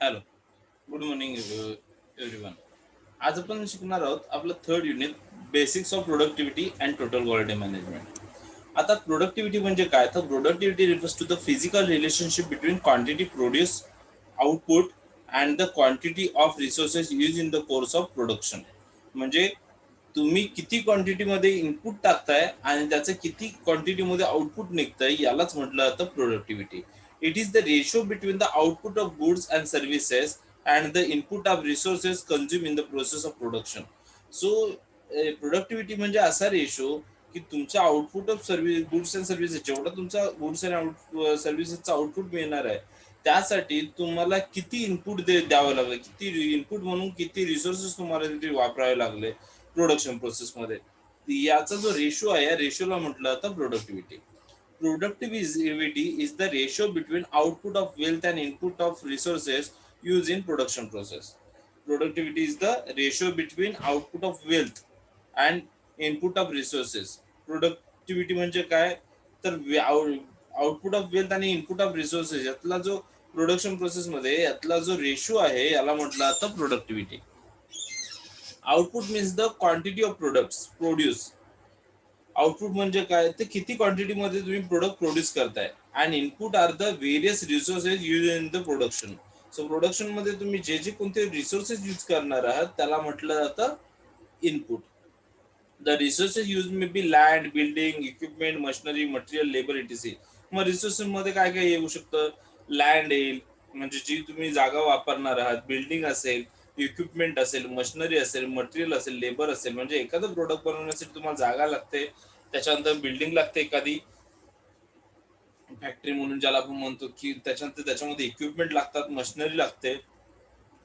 Hello, good morning everyone. आज आपण शिकणार आहोत आपलं third unit, basics of productivity and total quality management. आता प्रोडक्टिव्हिटी म्हणजे काय? तर productivity refers to the physical relationship between quantity produce output and the quantity of resources use in the course of production. म्हणजे तुम्ही किती क्वांटिटीमध्ये input टाकताय आणि त्याचं किती क्वांटिटीमध्ये आउटपुट निघतंय यालाच म्हटलं जातं productivity. It is the ratio between the output of goods and services and the input of resources consume in the process of production. So productivity म्हणजे असा रेशो की तुमच्या output of service goods and services, जेवढा तुमचा goods and सर्व्हिसेसचा output मिळणार आहे त्यासाठी तुम्हाला किती इनपुट द्यावं लागलं, किती इनपुट म्हणून किती रिसोर्सेस तुम्हाला तिथे वापरावे लागले प्रोडक्शन प्रोसेसमध्ये. याचा जो रेशो आहे या रेशोला म्हटलं जातं productivity. Productivity is the ratio between output of wealth and input of resources used in production process. Productivity is the ratio between output of wealth and input of resources. Productivity म्हणजे काय? तर output of wealth आणि input of resources यातला जो production process मध्ये यातला जो ratio आहे याला म्हटलं जातं productivity. Output means the quantity of products produce. Output म्हणजे काय? तर किती क्वांटिटीमध्ये तुम्ही प्रोडक्ट प्रोड्यूस करताय. And input are the various resources use in the production. So production मध्ये तुम्ही जे जे कोणते रिसोर्सेस यूज करणार आहात त्याला म्हटलं जातं input. The resources use may be land, building, equipment, machinery, material, labour etc.. मग रिसोर्सेस मध्ये काय काय येऊ शकतं? लँड येईल, म्हणजे जी तुम्ही जागा वापरणार आहात. बिल्डिंग असेल, इक्विपमेंट असेल, मशिनरी असेल, मटेरियल असेल, लेबर असेल. म्हणजे एखादं प्रोडक्ट बनवण्यासाठी तुम्हाला जागा लागते, त्याच्यानंतर बिल्डिंग लागते, एखादी फॅक्टरी म्हणून ज्याला आपण म्हणतो, की त्याच्यानंतर त्याच्यामध्ये इक्विपमेंट लागतात, मशिनरी लागते.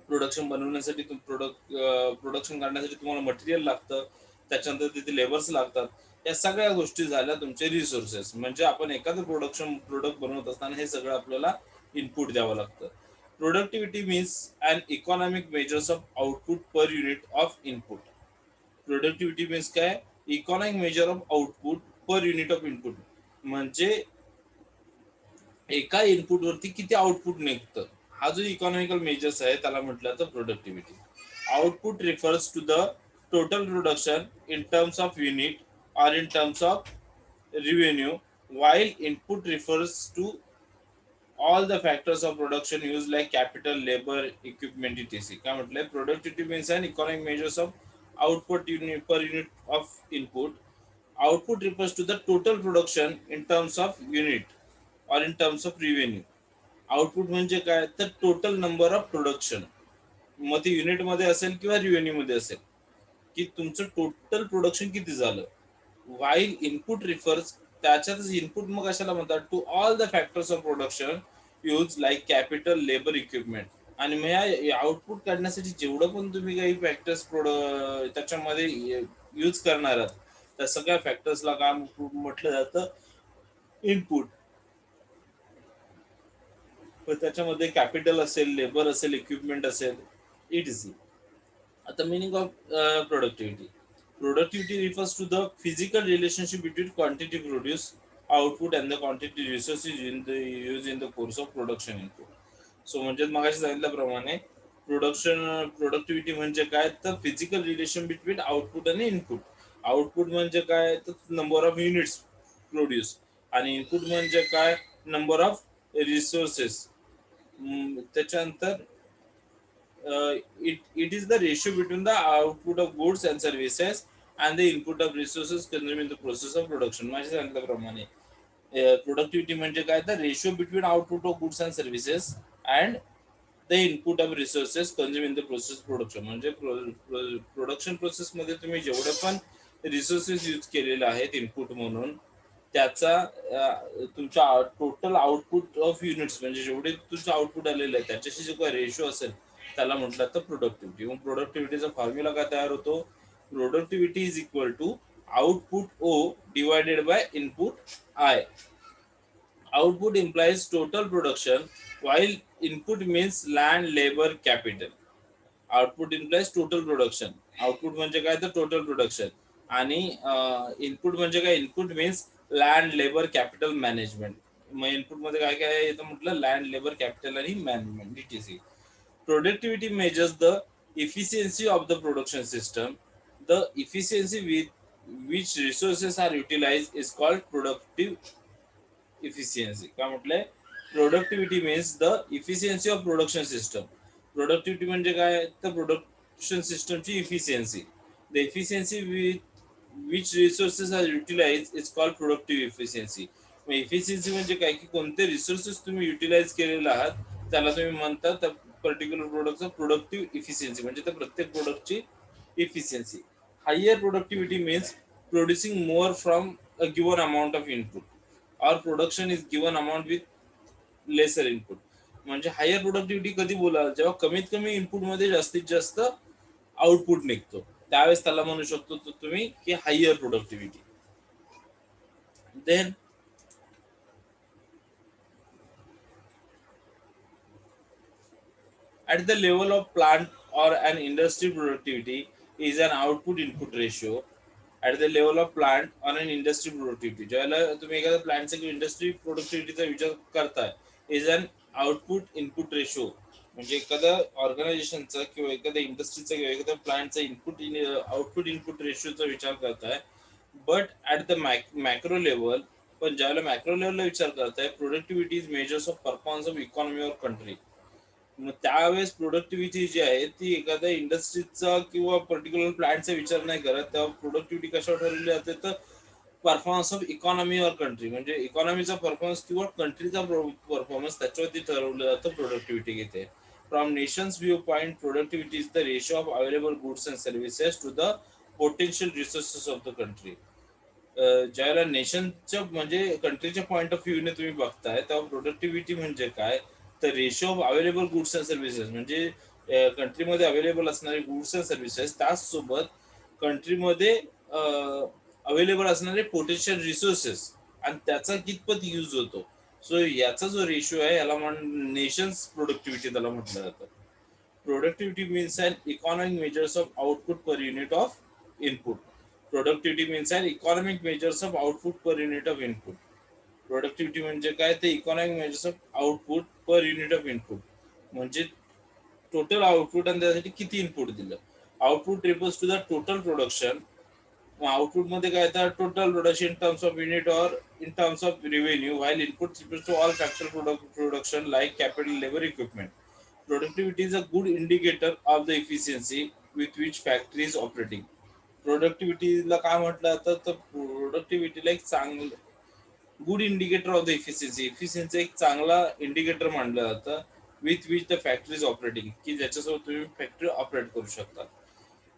प्रोडक्शन बनवण्यासाठी प्रोडक्शन करण्यासाठी तुम्हाला मटेरियल लागतं, त्याच्यानंतर तिथे लेबर्स लागतात. या सगळ्या गोष्टी झाल्या तुमचे रिसोर्सेस. म्हणजे आपण एखादं प्रोडक्ट बनवत असताना हे सगळं आपल्याला इनपुट द्यावं लागतं. Productivity means and economic measures of output per unit of input. Productivity means काय? Economic measure of output per unit of input. म्हणजे एका इनपुट वरती किती आउटपुट निघतं, हा जो इकॉनॉमिकल मेजर्स आहे त्याला म्हटलं जातं productivity. Output refers to the total production in terms of unit or in terms of revenue, while input refers to all the factors of production used like capital, labor, equipment, etc. काय म्हटलंय? Productivity means and economic measures of output unit per unit of input. Output refers to the total production in terms of unit or in terms of revenue. Output म्हणजे काय? तर total number of production. मग ते unit मध्ये असेल किंवा revenue मध्ये असेल, की तुमचं टोटल प्रोडक्शन किती झालं. वाईल इनपुट रिफर्स, त्याच्यातच इनपुट मग कशाला म्हणतात? To all the factors of production use like capital, labour, equipment. आणि मग या आउटपुट काढण्यासाठी जेवढं पण तुम्ही काही फॅक्टर्स त्याच्यामध्ये यूज करणार आहात त्या सगळ्या फॅक्टर्सला काय म्हटलं जातं? इनपुट. त्याच्यामध्ये कॅपिटल असेल, लेबर असेल, इक्विपमेंट असेल, इट. आता meaning of productivity. Productivity refers to the physical relationship between quantity produced output and the quantity resources used in the course of production input. So म्हणजे मगाशी सांगितल्याप्रमाणे प्रोडक्टिव्हिटी म्हणजे काय? तर फिजिकल रिलेशन बिटवीन आउटपुट आणि input. Output म्हणजे काय? तर नंबर ऑफ युनिट्स प्रोड्यूस. आणि इनपुट म्हणजे काय? Number of resources. त्याच्यानंतर it is the ratio between the output of goods and services and the input of resources consumed in the process of production. माझ्या सांगितल्याप्रमाणे productivity म्हणजे काय? तर ratio between output of goods and services and the input of resources consume in the process production. म्हणजे production process मध्ये तुम्ही जेवढे पण रिसोर्सेस यूज केलेले आहेत इनपुट म्हणून, त्याचा तुमच्या टोटल आउटपुट ऑफ युनिट्स म्हणजे जेवढे तुमचं आउटपुट आलेलं आहे त्याच्याशी जो काही रेशो असेल त्याला म्हटलं तर प्रोडक्टिव्हिटी. मग प्रोडक्टिव्हिटीचा फॉर्म्युला काय तयार होतो? Productivity is equal to output O divided by input I. Output implies total production while input means land, labor, capital. Output implies total production. Output म्हणजे काय? तर टोटल प्रोडक्शन. आणि इनपुट म्हणजे काय? Input means land, labour, capital, management. मग input मध्ये काय काय येतं म्हटलं? लँड, लेबर, कॅपिटल आणि मॅनेजमेंट, डीटीसी. Productivity measures the efficiency of the production system. The efficiency with which resources are utilized is called productive efficiency. काय म्हटलंय? Productivity means the efficiency of production system. Productivity म्हणजे काय? तर production system ची efficiency. The efficiency with which resources are utilized is called productive efficiency. मग efficiency म्हणजे काय की कोणते रिसोर्सेस तुम्ही युटिलाइज केलेले आहात त्याला तुम्ही म्हणता त्या पर्टिक्युलर प्रोडक्टचा प्रोडक्टिव्ह इफिशियन्सी म्हणजे त्या प्रत्येक प्रोडक्टची efficiency. Higher productivity means producing more from a given amount of input or production is given amount with lesser input. म्हणजे हायर प्रोडक्टिव्हिटी कधी बोलाल जेव्हा कमीत कमी इनपुट मध्ये जास्तीत जास्त आउटपुट निघतो त्यावेळेस त्याला म्हणू शकतो तुम्ही की higher productivity. Then at the level of plant or an industry, productivity is an output input ratio. At the level of plant or an industry productivity, ज्याला तुम्ही एखाद्या प्लांटचा किंवा इंडस्ट्री प्रोडक्टिव्हिटीचा विचार करताय is an output input ratio. म्हणजे एखाद्या ऑर्गनायझेशनचा किंवा एखाद्या इंडस्ट्रीचा किंवा एखाद्या प्लांटचा इनपुट आउटपुट इनपुट रेशोचा विचार करताय. But at the macro level, पण ज्यावेळेला मॅक्रो लेवलला विचार करताय productivity is measures of performance of economy or country. मग त्यावेळेस प्रोडक्टिव्हिटी जी आहे ती एखाद्या इंडस्ट्रीचा किंवा पर्टिक्युलर प्लांटचा विचार नाही करत. तेव्हा प्रोडक्टिव्हिटी कशावर ठरवली जाते तर performance of economy or country म्हणजे इकॉनॉमीचा परफॉर्मन्स किंवा कंट्रीचा परफॉर्मन्स त्याच्यावरती ठरवलं जातं प्रोडक्टिव्हिटी किती. From nation's viewpoint productivity is the ratio of available goods and services to the potential resources of the country. ज्यावेळेला नेशनच्या म्हणजे कंट्रीच्या पॉईंट ऑफ व्ह्यूने तुम्ही बघताय तेव्हा प्रोडक्टिव्हिटी म्हणजे काय तर ratio of available goods and services म्हणजे कंट्रीमध्ये अवेलेबल असणारे गुड्स अँड सर्व्हिसेस त्याचसोबत कंट्रीमध्ये अवेलेबल असणारे पोटेन्शियल रिसोर्सेस आणि त्याचा कितपत यूज होतो. सो याचा जो रेशो आहे याला नेशन्स प्रोडक्टिव्हिटी त्याला म्हटलं जातं. Productivity means and economic measures of output per unit of input. Productivity means and economic measures of output per unit of input. Productivity म्हणजे काय ते economic measures of output per unit of input म्हणजे total output आणि त्यासाठी किती input दिलं. Output refers to the total production. Output मध्ये काय येतात total production in terms of unit or in terms of revenue while input refers to all factor production like capital labour equipment. Productivity is a good indicator of the efficiency with which factory is operating. प्रोडक्टिव्हिटीला काय म्हटलं जातं तर प्रोडक्टिव्हिटीला एक चांगलं good indicator of the efficiency. Efficiency एक चांगला इंडिकेटर मानलं जातं with which the factory is operating की ज्याच्यासोबत तुम्ही फॅक्टरी ऑपरेट करू शकता.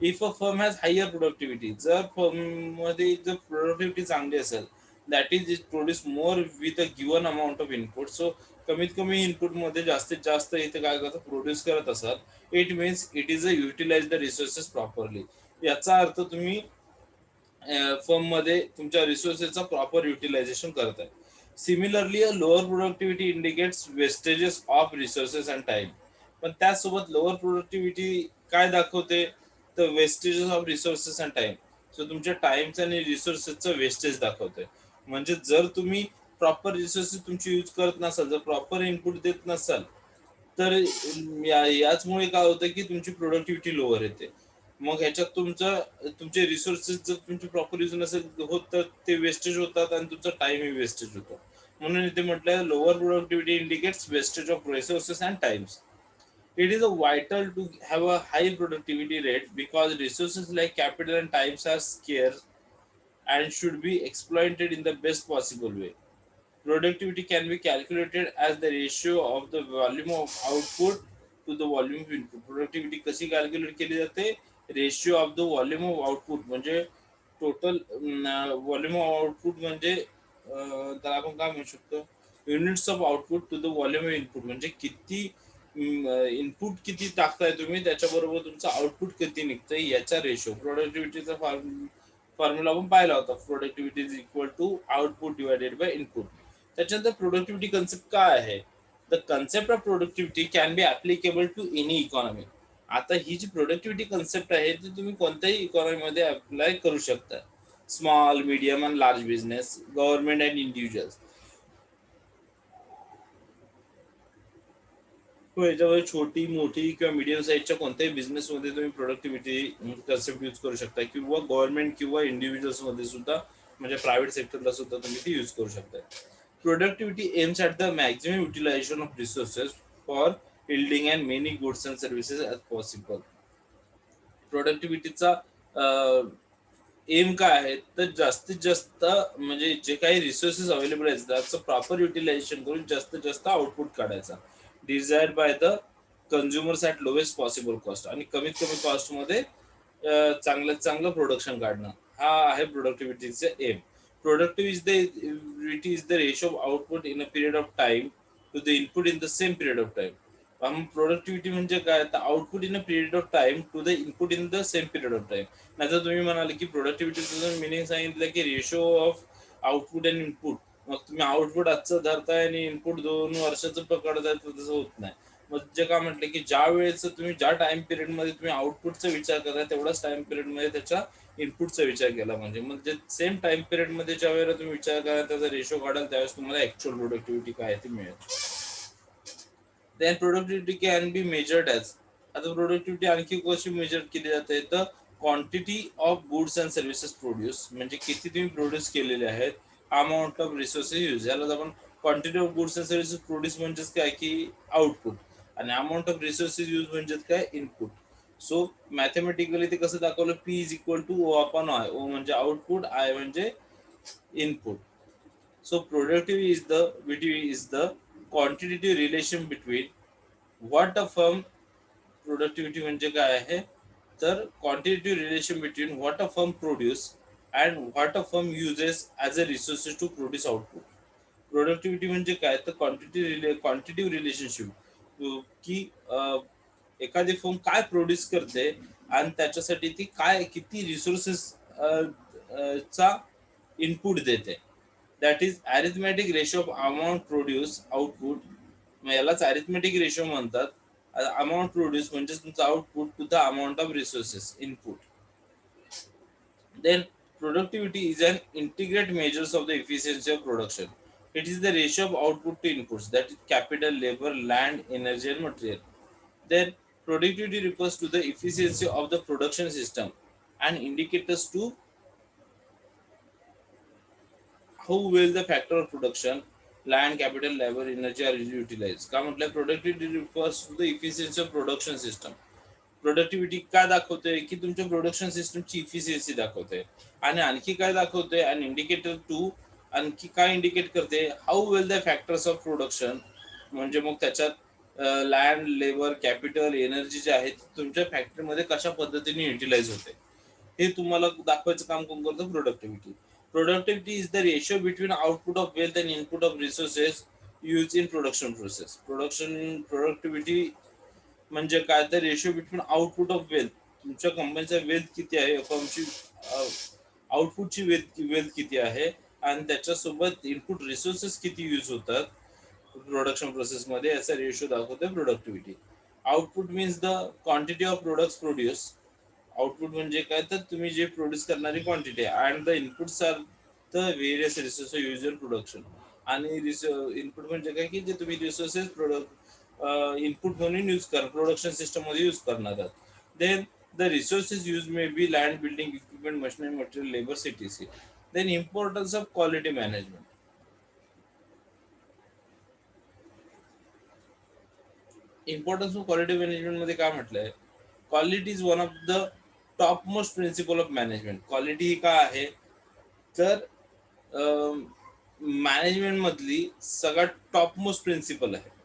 If a firm has higher productivity जर फर्म मध्ये जर प्रोडक्टिव्हिटी चांगली असेल that is it produce more with a given amount of input. So कमीत कमी इनपुट मध्ये जास्तीत जास्त इथे काय करतात प्रोड्यूस करत असाल it means it is a utilise the resources properly. याचा अर्थ तुम्ही फर्म मध्ये तुमच्या रिसोर्सेसचा प्रॉपर युटिलायझेशन करताय. Similarly a lower productivity indicates wastages of resources and time. पण त्यासोबत लोअर प्रोडक्टिव्हिटी काय दाखवते तर wastages of resources and time. So तुमच्या टाइमचं आणि रिसोर्सेसचं वेस्टेज दाखवतोय. म्हणजे जर तुम्ही प्रॉपर रिसोर्सेस तुमची यूज करत नसाल जर प्रॉपर इनपुट देत नसाल तर याचमुळे काय होतं की तुमची प्रोडक्टिव्हिटी लोअर येते. मग ह्याच्यात तुमचे रिसोर्सेस जर तुमचे प्रॉपर यूज नसेल होत तर ते वेस्टेज होतात आणि तुमचा टाइमही वेस्टेज होतो. म्हणून इथे म्हटलं lower productivity indicates wastage of resources and times. It is a vital to have a high productivity rate because resources like capital and times are scarce and should be exploited in the best possible way. Productivity can be calculated as the ratio of the volume of output to the volume of input. Productivity कशी calculate केली जाते ratio of the volume of output म्हणजे total volume of output म्हणजे त्याला आपण काय म्हणू शकतो units of output to the volume of input म्हणजे किती इनपुट किती टाकताय तुम्ही त्याच्याबरोबर तुमचं आउटपुट किती निघतंय याचा रेशो. प्रोडक्टिव्हिटीचा फॉर्म्युला आपण पाहिला होता productivity is equal to output divided by input. त्याच्यानंतर प्रोडक्टिव्हिटी कन्सेप्ट काय आहे the concept of productivity can be applicable to any economy. आता ही जी प्रोडक्टिव्हिटी कन्सेप्ट आहे ती तुम्ही कोणत्याही इकॉनॉमीमध्ये अप्लाय करू शकता. Small medium and large business government and individuals. याच्यामध्ये छोटी मोठी किंवा मीडियम साईजच्या कोणत्याही बिझनेसमध्ये तुम्ही प्रोडक्टिव्हिटी कन्सेप्ट यूज करू शकता, किंवा गव्हर्नमेंट किंवा इंडिव्हिज्युअल्समध्ये सुद्धा, म्हणजे प्रायव्हेट सेक्टरला सुद्धा तुम्ही ती यूज करू शकता. Productivity aims at the maximum utilisation of resources for building and many goods and services as possible. प्रोडक्टिव्हिटीचा एम काय आहे, तर जास्तीत जास्त म्हणजे जे काही रिसोर्सेस अवेलेबल आहेत त्याचं प्रॉपर युटिलायझेशन करून जास्तीत जास्त आउटपुट काढायचा, desired by the consumers at lowest possible cost, आणि कमीत कमी कॉस्टमध्ये चांगल्यात चांगलं प्रोडक्शन काढणं, हा आहे प्रोडक्टिव्हिटीचा M. Productivity is the ratio of output in a period of time to the input in the same period of time. Productivity म्हणजे काय, तर output in a period of time to the input in the same period of time. नाही तर तुम्ही म्हणाले की प्रोडक्टिव्हिटीचं meaning सांगितलं की ratio of output and input, मग तुम्ही आउटपुट आजचं धरताय आणि इनपुट 2 वर्षाचं पकडताय, तर तसं होत नाही. मग जे काय म्हटलं की ज्या वेळेचं तुम्ही ज्या टाइम पिरियडमध्ये तुम्ही आउटपुटचा विचार करताय तेवढाच टाइम पिरियडमध्ये त्याच्या इनपुटचा विचार केला, म्हणजे सेम टाइम पिरियडमध्ये ज्या वेळेला तुम्ही विचार करा त्याचा रेशो काढाल त्यावेळेस तुम्हाला ऍक्च्युअल प्रोडक्टिव्हिटी काय ती मिळेल. Then productivity can be measured as, आता प्रोडक्टिव्हिटी आणखी कशी मेजर केली जाते, तर quantity of goods and services produce, म्हणजे किती तुम्ही प्रोड्यूस केलेले आहेत, अमाऊंट ऑफ रिसोर्सेस यूज, याला आपण quantity of goods and services produce म्हणजेच काय की आउटपुट, आणि अमाऊंट ऑफ रिसोर्सेस यूज म्हणजेच काय इनपुट. सो मॅथमॅटिकली ते कसं दाखवलं, P is equal to O upon I, O म्हणजे आउटपुट, आय म्हणजे input. So productivity is the quantitative relation between what a firm, productivity म्हणजे काय आहे, तर quantitative relation between what a firm produce and what a firm uses as a resources to produce output. Productivity म्हणजे काय, तर क्वांटिटिव्ह relationship, की एखादी firm काय प्रोड्यूस करते आणि त्याच्यासाठी ती काय किती रिसोर्सेस चा इनपुट देते. That is arithmetic ratio of amount produce output, यालाच अरिथमॅटिक रेशो म्हणतात. अमाऊंट प्रोड्यूस म्हणजे तुमचं output to the amount of resources input. Then productivity is an integrate measures of the efficiency of production. It is the ratio of output to inputs, that is capital, labor, land, energy and material. Then productivity refers to the efficiency of the production system and indicators to how well the factor of production, land, capital, labor, energy are utilized. का म्हटलं, productivity refers to the efficiency of production system. Productivity काय दाखवते, की तुमच्या production सिस्टमची efficiency दाखवते. आणि आणखी काय दाखवते, आणि इंडिकेटर टू आणखी काय इंडिकेट करते, how well the factors of production, म्हणजे मग त्याच्यात लँड, लेबर, कॅपिटल, एनर्जी जे आहे तुमच्या फॅक्टरीमध्ये कशा पद्धतीने युटिलाइज होते, हे तुम्हाला दाखवायचं काम कोण करतं, productivity. Productivity is the ratio between output of wealth and input of resources use in production process. Productivity म्हणजे काय, तर ratio between output of wealth, तुमच्या कंपनीचा वेल्थ किती आहे, फर्मची आउटपुटची वेल्थ किती आहे, आणि त्याच्यासोबत इनपुट रिसोर्सेस किती यूज होतात प्रोडक्शन प्रोसेसमध्ये, याचा रेशिओ दाखवते productivity. Output means the quantity of products produce. Output म्हणजे काय, तर तुम्ही जे प्रोड्यूस करणारी क्वांटिटी आहे, and the inputs are the various resources use in production. आणि इनपुट म्हणजे काय, की जे तुम्ही रिसोर्सेस इनपुट म्हणून यूज कर प्रोडक्शन सिस्टम मध्ये यूज करणार आहात. Then the resources use may be land, building, equipment, machinery, material, labour, सीटीसी. Then importance of quality management. Importance of quality management मध्ये काय म्हटलंय, quality is one of the top most principle of management. Quality ही काय आहे, तर management मधली सगळ्यात टॉप मोस्ट प्रिन्सिपल आहे.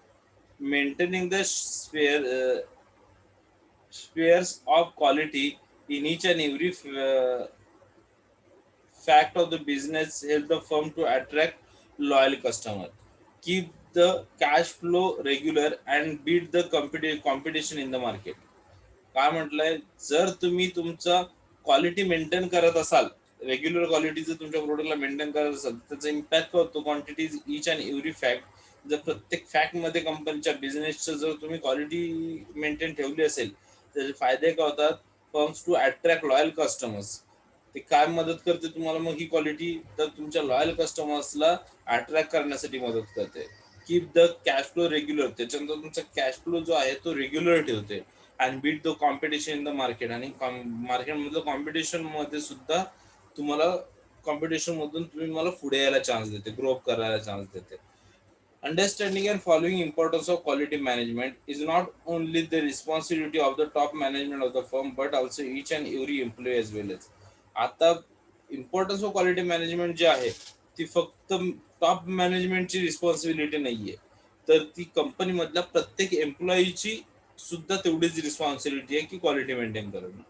Maintaining the spheres of quality in each and every fact of the business help the firm to attract loyal customer, keep the cash flow regular and beat the competition in the market. काय म्हटलंय, जर तुम्ही तुमचा quality maintain करत असाल, regular quality जर तुमच्या प्रोडक्टला maintain करत असाल, त्याचा इम्पॅक्ट काय होतो, quantities each and every fact. जर प्रत्येक फॅक्ट मध्ये कंपनीच्या बिझनेसचं जर तुम्ही क्वालिटी मेंटेन ठेवली असेल, त्याचे फायदे काय होतात, firms to attract loyal customers. ते काय मदत करते तुम्हाला, मग ही क्वालिटी तर तुमच्या लॉयल कस्टमर्सला अट्रॅक्ट करण्यासाठी मदत करते. Keep the cash flow regular, त्याच्यानंतर तुमचा कॅश फ्लो जो आहे तो रेग्युलर ठेवते. And beat the competition in the market, आणि मार्केटमधलं कॉम्पिटिशन मध्ये सुद्धा तुम्हाला कॉम्पिटिशन मधून तुम्ही मला पुढे यायला चान्स देते, ग्रो करायला चान्स देते. Understanding and following importance of quality management is not only the responsibility of the top management of the firm but also each and every employee as well as. आता importance of quality management जी आहे ती फक्त top मॅनेजमेंटची responsibility नाहीये, तर ती कंपनीमधल्या प्रत्येक एम्प्लॉईची सुद्धा तेवढीच रिस्पॉन्सिबिलिटी आहे की क्वालिटी मेंटेन करणं.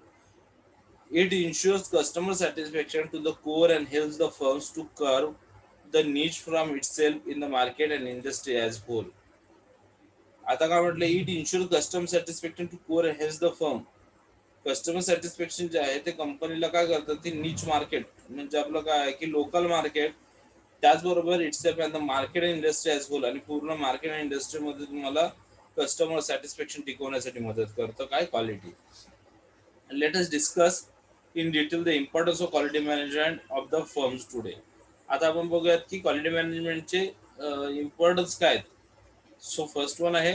It ensures customer satisfaction to the core and helps the firms to curb the niche from itself in the market and industry as whole. आता काय म्हटलं, it ensure customer satisfaction to core helps the firm. Customer satisfaction जे आहे ते कंपनीला काय करतात, ती नीच मार्केट म्हणजे आपलं काय आहे की लोकल मार्केट, त्याचबरोबर itself and the market and industry as whole, आणि पूर्ण मार्केट अँड इंडस्ट्रीमध्ये तुम्हाला कस्टमर सॅटिस्फॅक्शन टिकवण्यासाठी मदत करतं काय, quality. Let us discuss in detail the importance of quality management of the firms today. आता आपण बघूयात की क्वालिटी मॅनेजमेंटचे इम्पॉर्टन्स काय आहेत. सो फर्स्ट वन आहे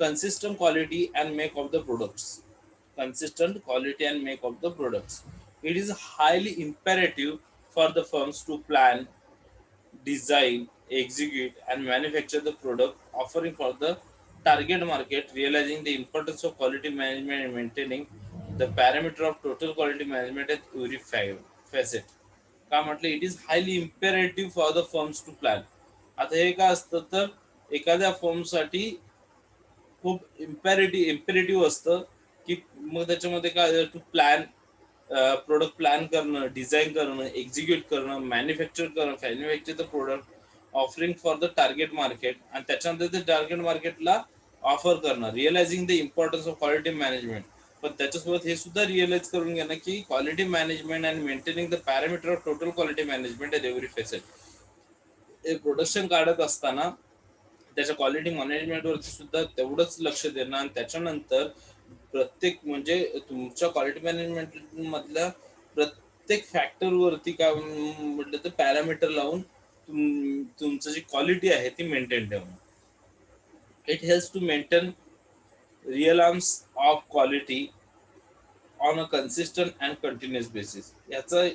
consistent quality and make of the products. Consistent quality and make of the products. It is highly imperative for the firms to plan, design, execute, and manufacture the product offering for the target market, realizing the importance of quality management and maintaining the parameter of total quality management at every facet. का म्हटलं, it is highly imperative for the firms to plan. आता हे काय असतं तर एखाद्या फर्मसाठी खूप इम्पेरेटिव्ह असतं की मग त्याच्यामध्ये काय, टू प्लॅन, प्रोडक्ट प्लॅन करणं, डिझाईन करणं, एक्झिक्यूट करणं, manufacture the product offering for the target market, आणि त्याच्यानंतर ते टार्गेट मार्केटला ऑफर करणं, realising the importance of quality management. पण त्याच्यासोबत हे सुद्धा रिअलाइज करून घेणं की quality management and maintaining the parameter of total quality management at every facet. हे प्रोडक्शन काढत असताना त्याच्या क्वालिटी मॅनेजमेंटवरती सुद्धा तेवढंच लक्ष देणं, आणि त्याच्यानंतर प्रत्येक म्हणजे तुमच्या क्वालिटी मॅनेजमेंट मधल्या प्रत्येक फॅक्टरवरती काय म्हटलं तर पॅरामीटर लावून तुमचं जी क्वालिटी आहे ती मेंटेन ठेवणं. It helps to maintain real of quality on a consistent and continuous basis. याचा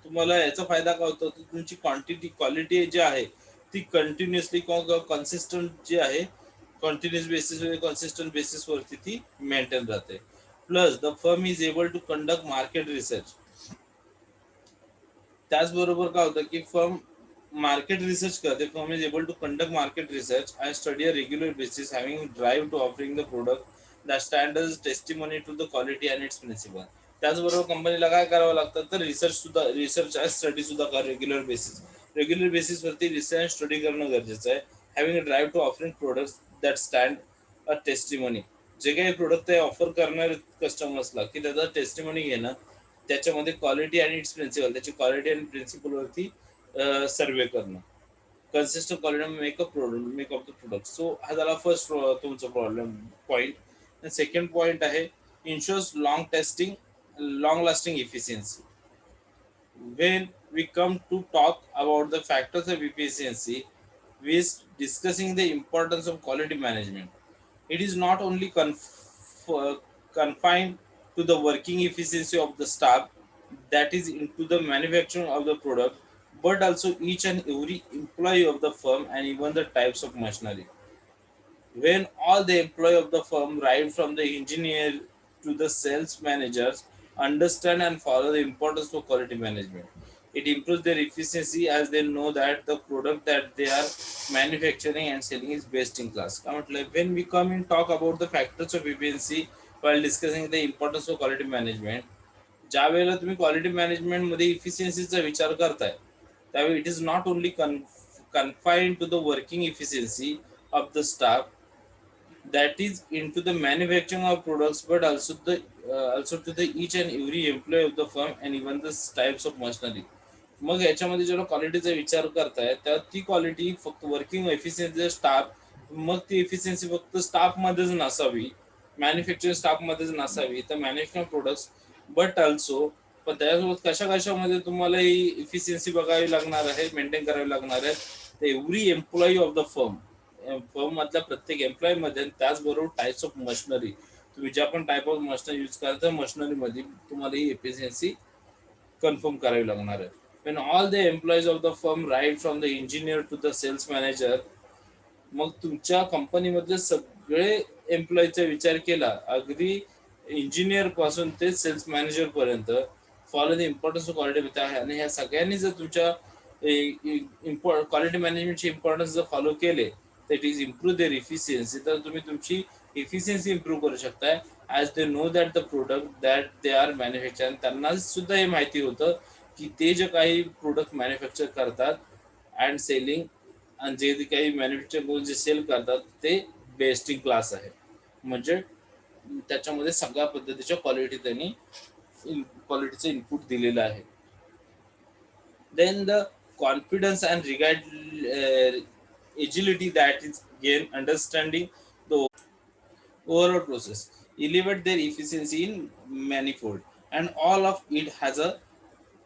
तुम्हाला याचा फायदा काय होतो, तुमची क्वालिटी जी आहे ती कंटिन्युअसली किंवा कन्सिस्टंट जी आहे कंटिन्युअस बेसिस, कन्सिस्टंट बेसिसवरती ती मेंटेन राहते. Plus the firm is able to conduct market research. त्याचबरोबर काय होतं की फर्म मार्केट रिसर्च करते. Firm is able to conduct market research and study a regular basis, having drive to offering the product that standard testimony to the quality and its principle. त्याचबरोबर कंपनीला काय करावं लागतं तर रिसर्च स्टडी सुद्धा regular बेसिसवरती research study करणं गरजेचं आहे. Having a drive to offering products that stand a testimony. जे काही प्रोडक्ट ते ऑफर करणार कस्टमर्सला की त्याचा टेस्टिमनी घेणं, त्याच्यामध्ये क्वालिटी आणि इट्स प्रिन्सिपल, त्याची क्वालिटी आणि प्रिन्सिपलवरती सर्वे करणं. Consistent quality make of the product. So हा झाला फर्स्ट तुमचा प्रॉब्लेम पॉईंट. सेकंड पॉईंट आहे इन्शुअर्स long lasting efficiency. When we come to talk about the factors of efficiency, we is discussing the importance of quality management. It is not only confined to the working efficiency of the staff, that is into the manufacturing of the product, but also each and every employee of the firm and even the types of machinery. When all the employees of the firm, right from the engineer to the sales managers, understand and follow the importance of quality management, it improves their efficiency as they know that the product that they are manufacturing and selling is best in class. When we come and talk about the factors of efficiency while discussing the importance of quality management, ज्या वेळेला तुम्ही quality management मध्ये इफिशियन्सीचा विचार करताय त्यावेळी it is not only confined to the working efficiency of the staff that is into the manufacturing of products, but also to the each and every employee of the firm and even the types of machinery. मग याच्यामध्ये जेव्हा क्वालिटीचा विचार करताय तर ती quality फक्त working efficiency staff, मग ती एफिशियन्सी फक्त स्टाफ मध्येच नसावी, मॅन्युफॅक्चरिंग स्टाफ मध्येच नसावी, तर मॅन्युफॅक्चरिंग प्रोडक्ट्स बट ऑल्सो, पण त्याच्यासोबत कशामध्ये तुम्हाला ही इफिशियन्सी बघावी लागणार आहे, मेंटेन करावी लागणार आहे, every employee of the firm मधल्या प्रत्येक एम्प्लॉई मध्ये, त्याचबरोबर टाइप्स ऑफ मशिनरी, तुम्ही ज्या पण टाइप ऑफ मशिनरी यूज करता मशिनरी मध्ये तुम्हाला ही एफिशियन्सी कन्फर्म करावी लागणार आहे. when all the employees of the firm right from the engineer to the sales manager, मग तुमच्या कंपनीमधले सगळे एम्प्लॉईचा विचार केला, अगदी इंजिनियर पासून ते सेल्स मॅनेजर पर्यंत, follow the importance of quality आहे. आणि ह्या सगळ्यांनी जर तुमच्या क्वालिटी मॅनेजमेंटचे इम्पॉर्टन्स जर फॉलो केले, तर it is improve their efficiency, तर तुम्ही तुमची इफिशियन्सी इम्प्रूव्ह करू शकताय. As they know that the product that they are manufacture, त्यांना सुद्धा हे माहिती होतं की ते जे काही प्रोडक्ट मॅन्युफॅक्चर करतात अँड सेलिंग, आणि जे काही मॅन्युफॅक्चर करून जे सेल करतात ते बेस्ट इन क्लास आहे. म्हणजे त्याच्यामध्ये सगळ्या पद्धतीच्या क्वालिटी त्यांनी क्वालिटीचं इनपुट दिलेलं आहे. Then the confidence and regard agility that is gain understanding the overall process, elevate their efficiency in manifold, and all of it has a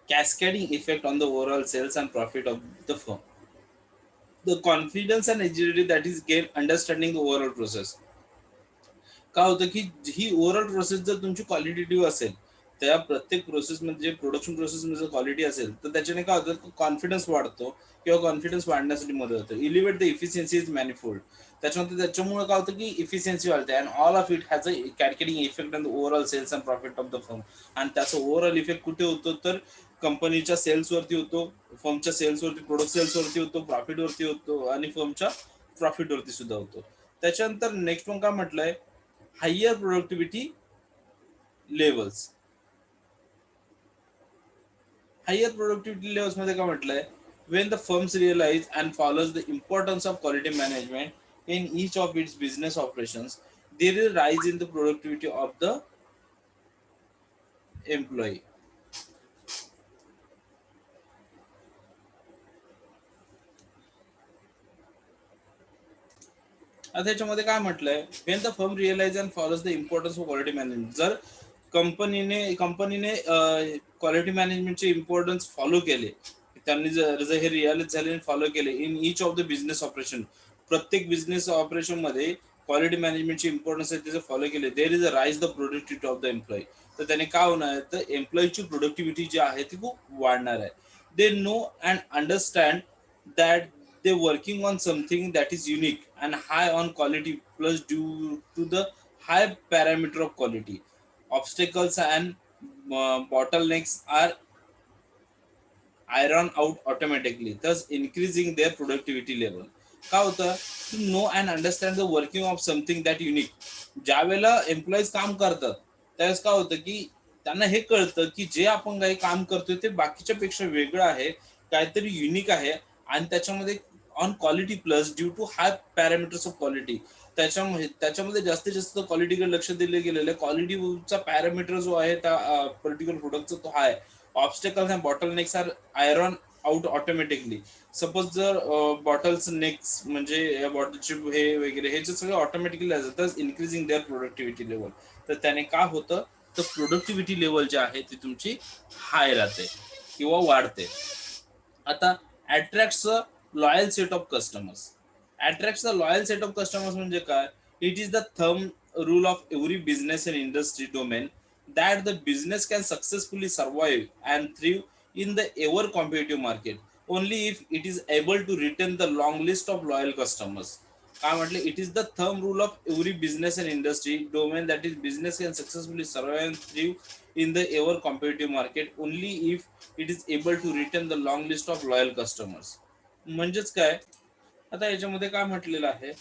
cascading effect on the overall sales and profit of the firm. The confidence and agility that is gain understanding the overall process, काय होतं की ही overall process जर तुमची qualitative असेल, त्या प्रत्येक प्रोसेसमध्ये जे प्रोडक्शन प्रोसेसमध्ये जर क्वालिटी असेल, तर त्याच्याने काय होतं, कॉन्फिडन्स वाढतो किंवा कॉन्फिडन्स वाढण्यासाठी मदत होतं. Elevate the efficiency is manifold, त्याच्यामुळे काय होतं की इफिशियन्सी वाढते. And all of it has a calculating effect on the overall sales and profit of the firm. आणि त्याचा ओव्हरऑल इफेक्ट कुठे होतो, तर कंपनीच्या सेल्सवरती होतो, फर्मच्या सेल्सवरती, प्रोडक्ट सेल्सवरती होतो, प्रॉफिटवरती होतो, आणि फर्मच्या प्रॉफिटवरती सुद्धा होतो. त्याच्यानंतर नेक्स्ट पण काय म्हटलंय, higher productivity levels. Higher productivity levels मध्ये काय म्हटलंय, when the firms realize and follows the importance of quality management in each of its business operations, there is a rise in the productivity of the employee. आता याच्यामध्ये काय म्हटलंय, when the firm realize and follows the importance of quality management, जर कंपनीने quality मॅनेजमेंटचे importance follow केले, त्यांनी जर हे रिअलाइज झाले फॉलो केले in each of the business operation, प्रत्येक बिझनेस ऑपरेशन मध्ये क्वालिटी मॅनेजमेंटचे इम्पॉर्टन्स आहे त्याचे फॉलो केले, there is a rise the productivity of the employee, तर त्याने काय होणार, तर एम्प्लॉईची प्रोडक्टिव्हिटी जी आहे ती खूप वाढणार आहे. They know and understand that they're working on something that is unique and high on quality, plus due to the high parameter of quality, obstacles and bottlenecks are iron out automatically, thus increasing their productivity level. काय होतं, to know and understand the working of something that unique, ज्या वेळेला employees काम करतात त्यावेळेस काय होतं की त्यांना हे कळतं की जे आपण काही काम करतोय ते बाकीच्या पेक्षा वेगळं आहे, काहीतरी युनिक आहे, आणि त्याच्यामध्ये on quality plus due to high parameters of quality, त्याच्यामध्ये जास्तीत जास्त क्वालिटीकडे लक्ष दिले गेलेलं आहे. क्वालिटीचा पॅरामीटर जो आहे त्या पर्टिक्युलर प्रोडक्टचा तो high. Obstacles and bottle are iron out automatically. Suppose जर बॉटल्स नेक्स म्हणजे या बॉटलचे हे वगैरे हे जे सगळे ऑटोमॅटिकली असतात इन्क्रीजिंग देअर प्रोडक्टिव्हिटी लेवल, तर त्याने काय होतं, तर प्रोडक्टिव्हिटी लेवल जे आहे ती तुमची हाय राहते किंवा वाढते. आता attracts loyal set of customers. Attracts the loyal set of customers म्हणजे काय, it is the thumb rule of every business and industry domain that the business can successfully survive and thrive in the ever competitive market only if it is able to retain the long list of loyal customers. काय म्हटलं, it is the thumb rule of every business and industry domain that is business can successfully survive and thrive in the ever competitive market only if it is able to retain the long list of loyal customers. म्हणजेच काय, आता याच्यामध्ये काय म्हटलेलं आहे,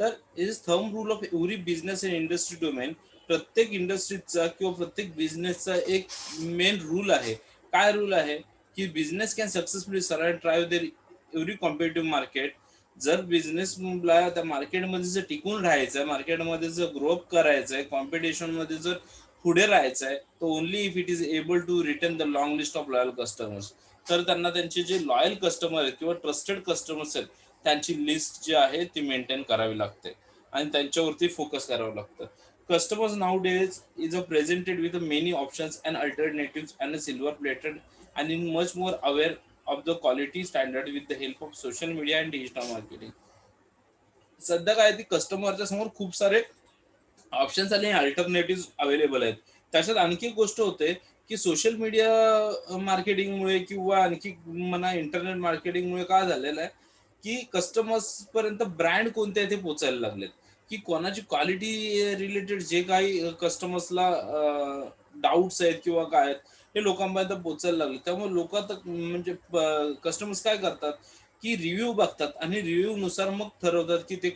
तर is thumb rule of every business and industry domain, प्रत्येक इंडस्ट्रीचा किंवा प्रत्येक बिझनेसचा एक मेन रूल आहे. काय रूल आहे, की business can successfully survive drive their every competitive market. जर बिझनेसला त्या मार्केटमध्ये जर टिकून राहायचं आहे, मार्केटमध्ये जर ग्रोथ करायचं आहे, कॉम्पिटिशनमध्ये जर पुढे राहायचं आहे, तर only if it is able to return the long list of loyal customers, तर त्यांना त्यांचे जे लॉयल कस्टमर आहेत किंवा ट्रस्टेड कस्टमर्स आहेत त्यांची लिस्ट जी आहे ती मेंटेन करावी लागते आणि त्यांच्यावरती फोकस करावं लागतं. Customers nowadays is a presented with many options and alternatives and a silver plated and in much more aware of the quality standard with the help of social media and digital marketing. सध्या काय ती कस्टमरच्या समोर खूप सारे options आणि alternative available आहेत. त्याच्यात आणखी एक गोष्ट होते की सोशल मीडिया मार्केटिंगमुळे किंवा आणखी म्हणा इंटरनेट मार्केटिंगमुळे काय झालेलं आहे की कस्टमर्स पर्यंत ब्रँड कोणते आहे ते पोचायला लागलेत, की कोणाची क्वालिटी रिलेटेड जे काही कस्टमर्सला डाऊट्स आहेत किंवा काय आहेत हे लोकांपर्यंत पोचायला लागले. त्यामुळे लोक आता म्हणजे कस्टमर्स काय करतात की रिव्ह्यू बघतात आणि रिव्ह्यू नुसार मग ठरवतात की ते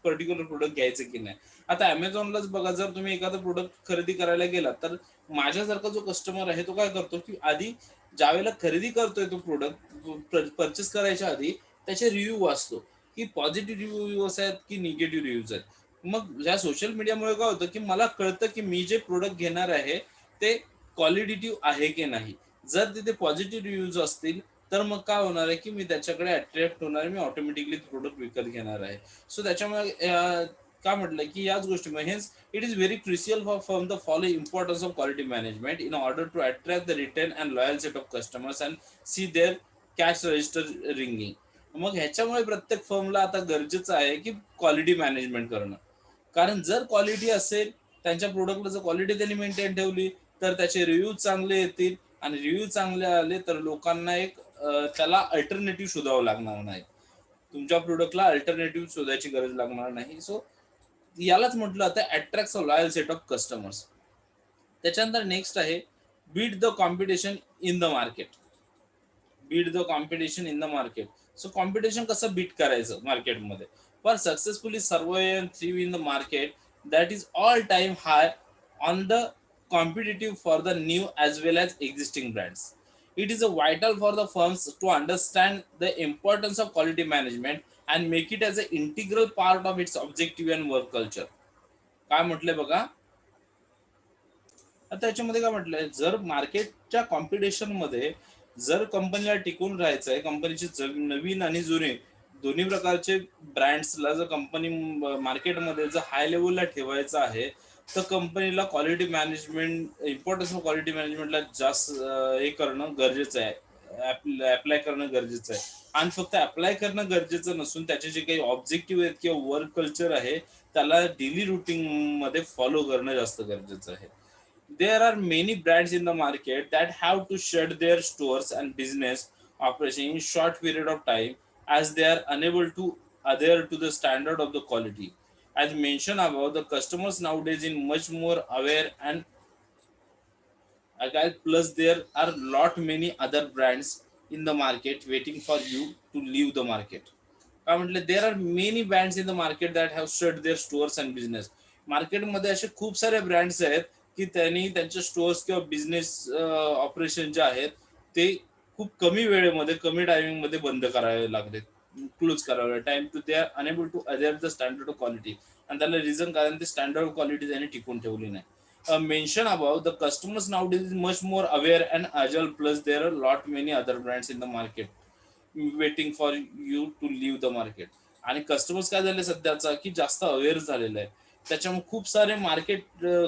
पर्टिक्युलर प्रोडक्ट घ्यायचं की नाही. आता अमेझॉनलाच बघा, जर तुम्ही एखादा प्रोडक्ट खरेदी करायला गेला तर माझ्यासारखा जो कस्टमर आहे तो काय करतो की आधी ज्यावेळेला खरेदी करतोय तो प्रोडक्ट परचेस करायच्या आधी त्याचे रिव्ह्यू वाचतो की पॉझिटिव्ह रिव्ह्यूज आहेत की निगेटिव्ह रिव्ह्यूज आहेत. मग या सोशल मीडियामुळे काय होतं की मला कळतं की मी जे प्रोडक्ट घेणार आहे ते क्वालिटेटिव्ह आहे की नाही. जर तिथे पॉझिटिव्ह रिव्ह्यूज असतील तर मग काय होणार आहे की मी त्याच्याकडे अट्रॅक्ट होणार आहे, मी ऑटोमॅटिकली प्रोडक्ट विकत घेणार आहे. सो त्याच्यामुळे काय म्हटलं की याच गोष्टी hence it is very crucial for from the follow importance of quality management in order to attract the retain and loyal set of customers and see their cash register ringing. मग ह्याच्यामुळे प्रत्येक फर्मला आता गरजेचं आहे की क्वालिटी मॅनेजमेंट करणं. कारण जर क्वालिटी असेल, त्यांच्या प्रोडक्टला जर क्वालिटी त्यांनी मेंटेन ठेवली तर त्याचे रिव्ह्यू चांगले येतील आणि रिव्ह्यू चांगले आले तर लोकांना एक त्याला अल्टरनेटिव्ह शोधावं लागणार नाही. तुमच्या प्रोडक्टला अल्टरनेटिव्ह शोधायची गरज लागणार नाही. सो यालाच म्हटलं जातं attract a loyal set of customers. त्याच्यानंतर नेक्स्ट आहे beat the competition in the market. Beat the competition in the market. So competition कसं बीट करायचं मार्केटमध्ये. For successfully survive and thrive in the market that is all time high on the competitive for the new as well as existing brands. It is a vital for the firms to understand the importance of quality management and make it as an integral part of its objective and work culture. काय म्हटलंय बघा, आता याच्यामध्ये काय म्हटलंय, जर मार्केटच्या competition मध्ये जर कंपनीला टिकून राहायचं आहे, कंपनीचे नवीन आणि जुने दोन्ही प्रकारचे ब्रँड्सला जर कंपनी मार्केटमध्ये जर हाय लेवलला ठेवायचं आहे तर कंपनीला quality management, importance of quality मॅनेजमेंटला जास्त हे करणं गरजेचं आहे, अप्लाय करणं गरजेचं आहे. आणि फक्त अप्लाय करणं गरजेचं नसून त्याचे जे काही ऑब्जेक्टिव्ह आहेत किंवा वर्क कल्चर आहे त्याला डेली रुटीन मध्ये फॉलो करणं जास्त गरजेचं आहे. There are many brands in the market that have to shut their stores and business operation in short period of time as they are unable to adhere to the standard of the quality. As mentioned above, the customers nowadays in much more aware and agile, plus there are lot many other brands in the market waiting for you to leave the market. काय म्हटलं, there are many brands in the market that have shut their stores and business. मार्केटमध्ये असे खूप सारे brands आहेत की त्यांनी त्यांचे स्टोअर्स किंवा बिझनेस ऑपरेशन जे आहेत ते खूप कमी वेळेमध्ये, कमी टायमिंग मध्ये बंद करावे लागले, क्लोज करावे time to they are enable to adhere the standard of quality. आणि त्याला रिझन कारण ते स्टँडर्ड ऑफ क्वालिटी त्यांनी टिकून ठेवली नाही. Mention about the customers nowadays is much more aware and agile, plus there are a lot many other brands in the market waiting for you to leave the market. आणि customers काय झाले सध्याचा की जास्त अवेअर झालेलं आहे. त्याच्यामुळे खूप सारे मार्केट,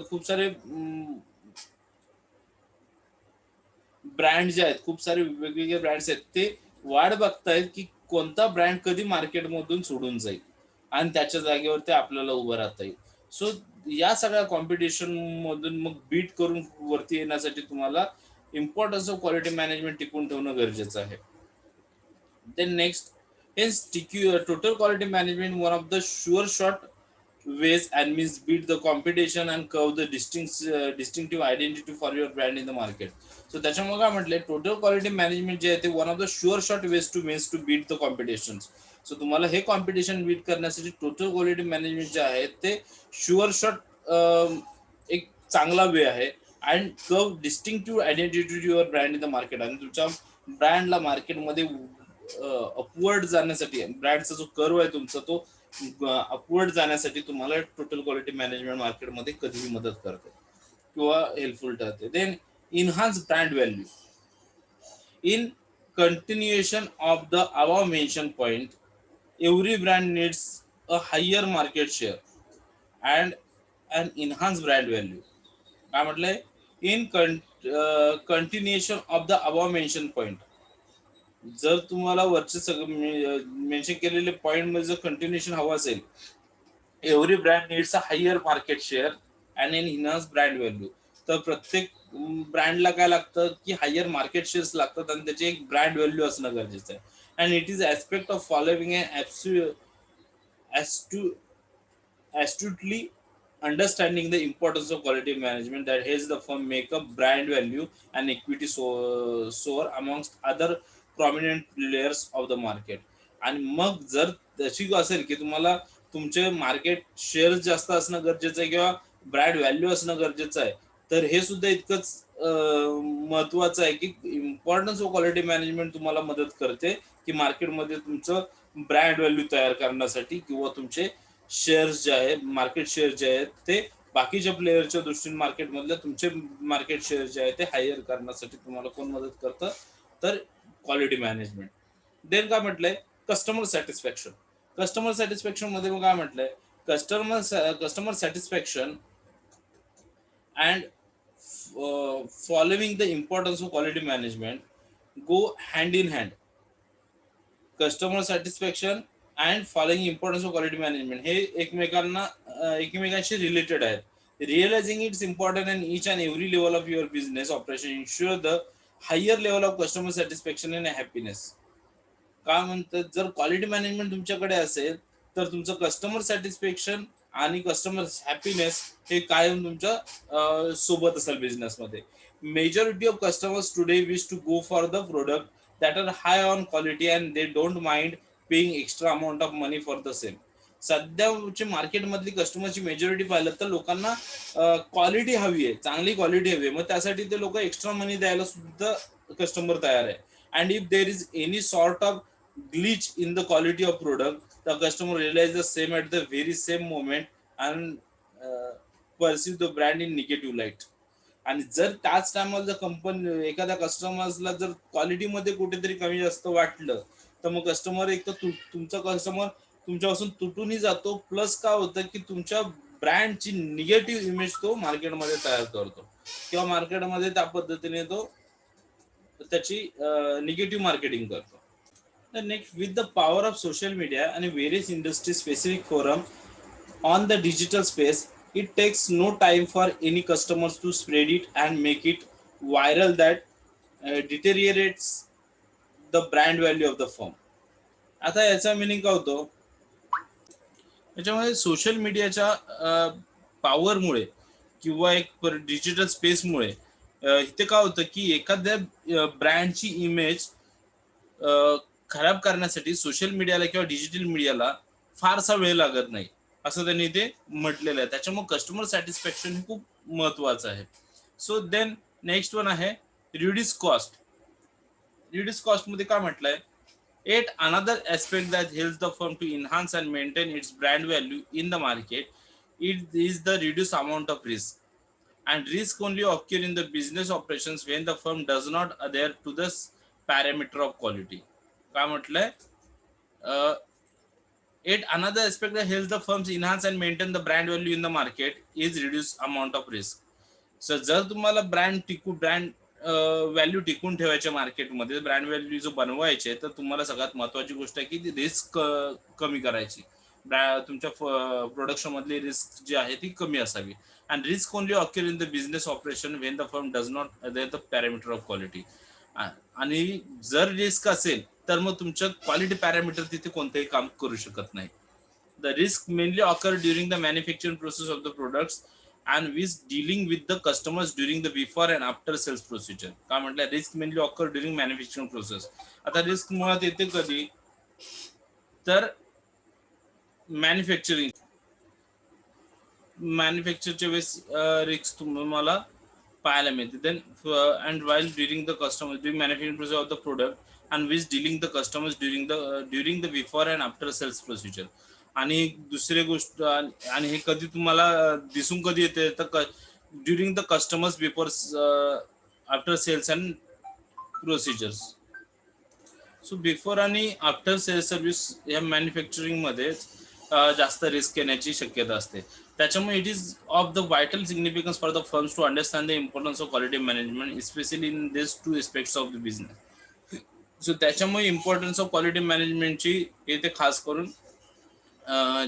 खूप सारे ब्रँड जे आहेत, खूप सारे वेगवेगळे ब्रँड्स आहेत ते वाट बघतायत की कोणता ब्रँड कधी मार्केटमधून सोडून जाईल आणि त्याच्या जागेवर ते आपल्याला उभं राहता येईल. सो या सगळ्या कॉम्पिटिशन मधून मग बीट करून वरती येण्यासाठी तुम्हाला इम्पॉर्टन्स ऑफ क्वालिटी मॅनेजमेंट टिकून ठेवणं गरजेचं आहे. Then next, hence total quality management one of the sure shot ways and means beat the competition and curve the distinctive identity for your brand in the market. So त्याच्यामुळे काय म्हटलंय, total quality management जे आहे ते one of the sure shot ways to beat the competition. So तुम्हाला हे competition beat करण्यासाठी total quality management जे आहे ते शुअर शॉट एक चांगला वे आहे. And carve distinctive identity to your brand in the market. आणि तुमच्या ब्रँडला मार्केटमध्ये अपवर्ड जाण्यासाठी, ब्रँडचा जो कर्व आहे तुमचा तो अपवर्ड जाण्यासाठी तुम्हाला टोटल क्वालिटी मॅनेजमेंट मार्केटमध्ये कधीही मदत करते किंवा हेल्पफुल ठरते. Then enhance brand value. In continuation of the above mention point, every brand needs a higher market share and an enhance brand value. काय म्हटलंय, in continuation of the above mention point, जर तुम्हाला वरचे सगळं mention केलेले point मध्ये जर continuation हवं असेल, every brand needs a higher market share and an enhance brand value. तर प्रत्येक ब्रँडला काय लागतं की हायर मार्केट शेअर्स लागतात आणि त्याची एक ब्रँड व्हॅल्यू असणं गरजेचं आहे. And it is aspect of following astutely understanding the importance of quality management that helps the firm make up brand value and equity soar amongst other prominent players of the market. आणि मग जर तशी असेल की तुम्हाला तुमचे market share जास्त असणं गरजेचं आहे किंवा ब्रँड व्हॅल्यू असणं गरजेचं आहे, तर हे सुद्धा इतकंच महत्वाचं आहे की इम्पॉर्टन्स ऑफ क्वालिटी मॅनेजमेंट तुम्हाला मदत करते की मार्केटमध्ये तुमचं ब्रँड व्हॅल्यू तयार करण्यासाठी किंवा तुमचे शेअर्स जे आहेत, मार्केट शेअर जे आहेत ते बाकीच्या प्लेयरच्या दृष्टीने मार्केटमधल्या तुमचे मार्केट शेअर जे आहे ते हायर करण्यासाठी तुम्हाला कोण मदत करतं, तर क्वालिटी मॅनेजमेंट. देन काय म्हटलंय, कस्टमर सॅटिस्फॅक्शन. कस्टमर सॅटिस्फॅक्शन मध्ये मग काय म्हटलंय, customer satisfaction and following the importance of quality management go hand in hand. Customer satisfaction and following importance of quality management हे एकमेकांशी रिलेटेड आहेत. Realising it's important in each and every level of your business operation ensure the higher level of customer satisfaction and happiness. काय म्हणतात, जर quality management तुमच्याकडे असेल तर तुमचं कस्टमर सॅटिस्फॅक्शन आणि कस्टमर हॅपीनेस हे कायम तुमच्या सोबत असेल बिझनेसमध्ये. Majority of customers today wish to go for the product that are high on quality and they don't mind paying extra amount of money for the same. सध्याचे मार्केटमधली कस्टमरची majority पाहिलं तर लोकांना क्वालिटी हवी आहे, चांगली क्वालिटी हवी आहे. मग त्यासाठी ते लोक एक्स्ट्रा मनी द्यायला सुद्धा कस्टमर तयार आहे. And if there is any sort of glitch in the quality of product, the customer realizes the same at the very same moment and perceive the brand in negative light. आणि जर त्याच टायमाला जर company एखाद्या कस्टमर्सला जर क्वालिटीमध्ये कुठेतरी कमी जास्त वाटलं तर मग कस्टमर एक तर तुमचा कस्टमर तुमच्यापासून तुटूनही जातो, प्लस काय होतं की तुमच्या ब्रँडची निगेटिव्ह इमेज तो मार्केटमध्ये तयार करतो किंवा मार्केटमध्ये त्या पद्धतीने तो त्याची निगेटिव्ह मार्केटिंग करतो. तर next, with the power of social media आणि various industry specific forum on the digital space, it takes no time for any customers to spread it and make it viral that deteriorates the brand value of the firm. आता याचा meaning काय होतो, याच्यामध्ये social मीडियाच्या पॉवरमुळे किंवा एक digital स्पेसमुळे इथे काय होतं की एखाद्या ब्रँडची इमेज खराब करण्यासाठी सोशल मीडियाला किंवा डिजिटल मीडियाला फारसा वेळ लागत नाही असं त्यांनी इथे म्हटलेलं आहे. त्याच्यामुळे कस्टमर सॅटिस्फॅक्शन हे खूप महत्वाचं आहे. सो देन नेक्स्ट वन आहे रिड्यूस कॉस्ट. रिड्यूस कॉस्ट मध्ये काय म्हटलंय, yet another aspect that helps the firm to enhance and maintain its brand value in the market, it is the reduced amount of risk. And risk only occur in the business operations when the firm does not adhere to this parameter of quality. काय म्हटलंय, yet another aspect that helps the firms enhance and maintain the brand value in the market is reduced amount of risk. So जर तुम्हाला brand value टिकून ठेवायचे मार्केटमध्ये, brand value जो बनवायचे, तर तुम्हाला सगळ्यात महत्वाची गोष्ट आहे की ती रिस्क कमी करायची. तुमच्या प्रोडक्शन मधली रिस्क जी आहे ती कमी असावी. And risk only occur in the business operation when the firm does not adhere the parameter of quality. आणि जर रिस्क असेल तर मग तुमच्या क्वालिटी पॅरामीटर तिथे कोणतेही काम करू शकत नाही. The risk mainly occur during the manufacturing process of the products and with dealing with the customers during the before and after sales procedure. काय म्हटलं, risk mainly occur during manufacturing process. आता risk मुळात येते कधी, तर मॅन्युफॅक्चरच्या वेळेस risk तुम्हाला पाहायला मिळते. Then and while during the customers during manufacturing process of the product and with dealing the customers during the before and after sales procedure. आणि दुसरी गोष्ट, आणि हे कधी तुम्हाला दिसून कधी येते तर during the customers before after sales and procedures. So before आणि आफ्टर सेल्स सर्व्हिस या मॅन्युफॅक्चरिंग मध्ये जास्त रिस्क येण्याची शक्यता असते. त्याच्यामुळे it is of the vital significance for the firms to understand the importance of quality management, specially in this two aspects of the business. So त्याच्यामुळे importance of quality मॅनेजमेंटची इथे खास करून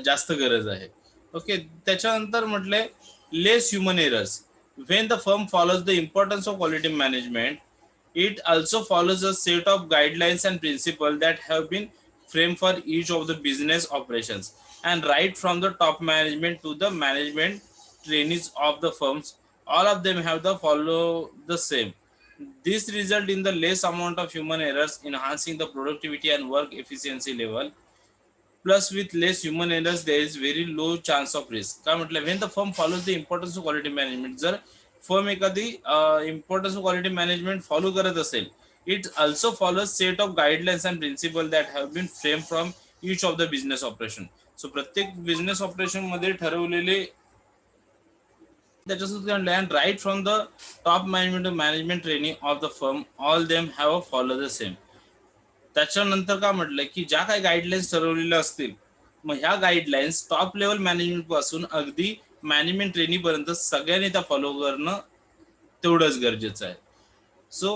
जास्त गरज आहे. ओके, त्याच्यानंतर म्हटलंय less human errors. Wien the firm follows the importance of quality management, it also follows a set of guidelines and principles that have been framed for each of the business operations, and right from the top management to the management trainees of the firms, all of them have the follow the same. This result in the less amount of human errors, enhancing the productivity and work efficiency level. Plus, with less human errors, there is very low chance of risk. काय म्हटलं, when the firm follows the importance of quality management, जर firm एखादी importance of quality management follow करत असेल, it also follows set of guidelines and principle that have been frame from each of the business operation. So प्रत्येक business operation मध्ये ठरवलेले त्याच्यासाठी म्हणलं, and right from the top management training of the firm, all them have follow the same. त्याच्यानंतर काय म्हटलंय की ज्या काही गाईडलाईन्स ठरवलेल्या असतील, मग ह्या गाईडलाईन्स टॉप लेवल मॅनेजमेंट पासून अगदी मॅनेजमेंट ट्रेनिंग पर्यंत सगळ्यांनी त्या फॉलो करणं तेवढंच गरजेचं आहे. So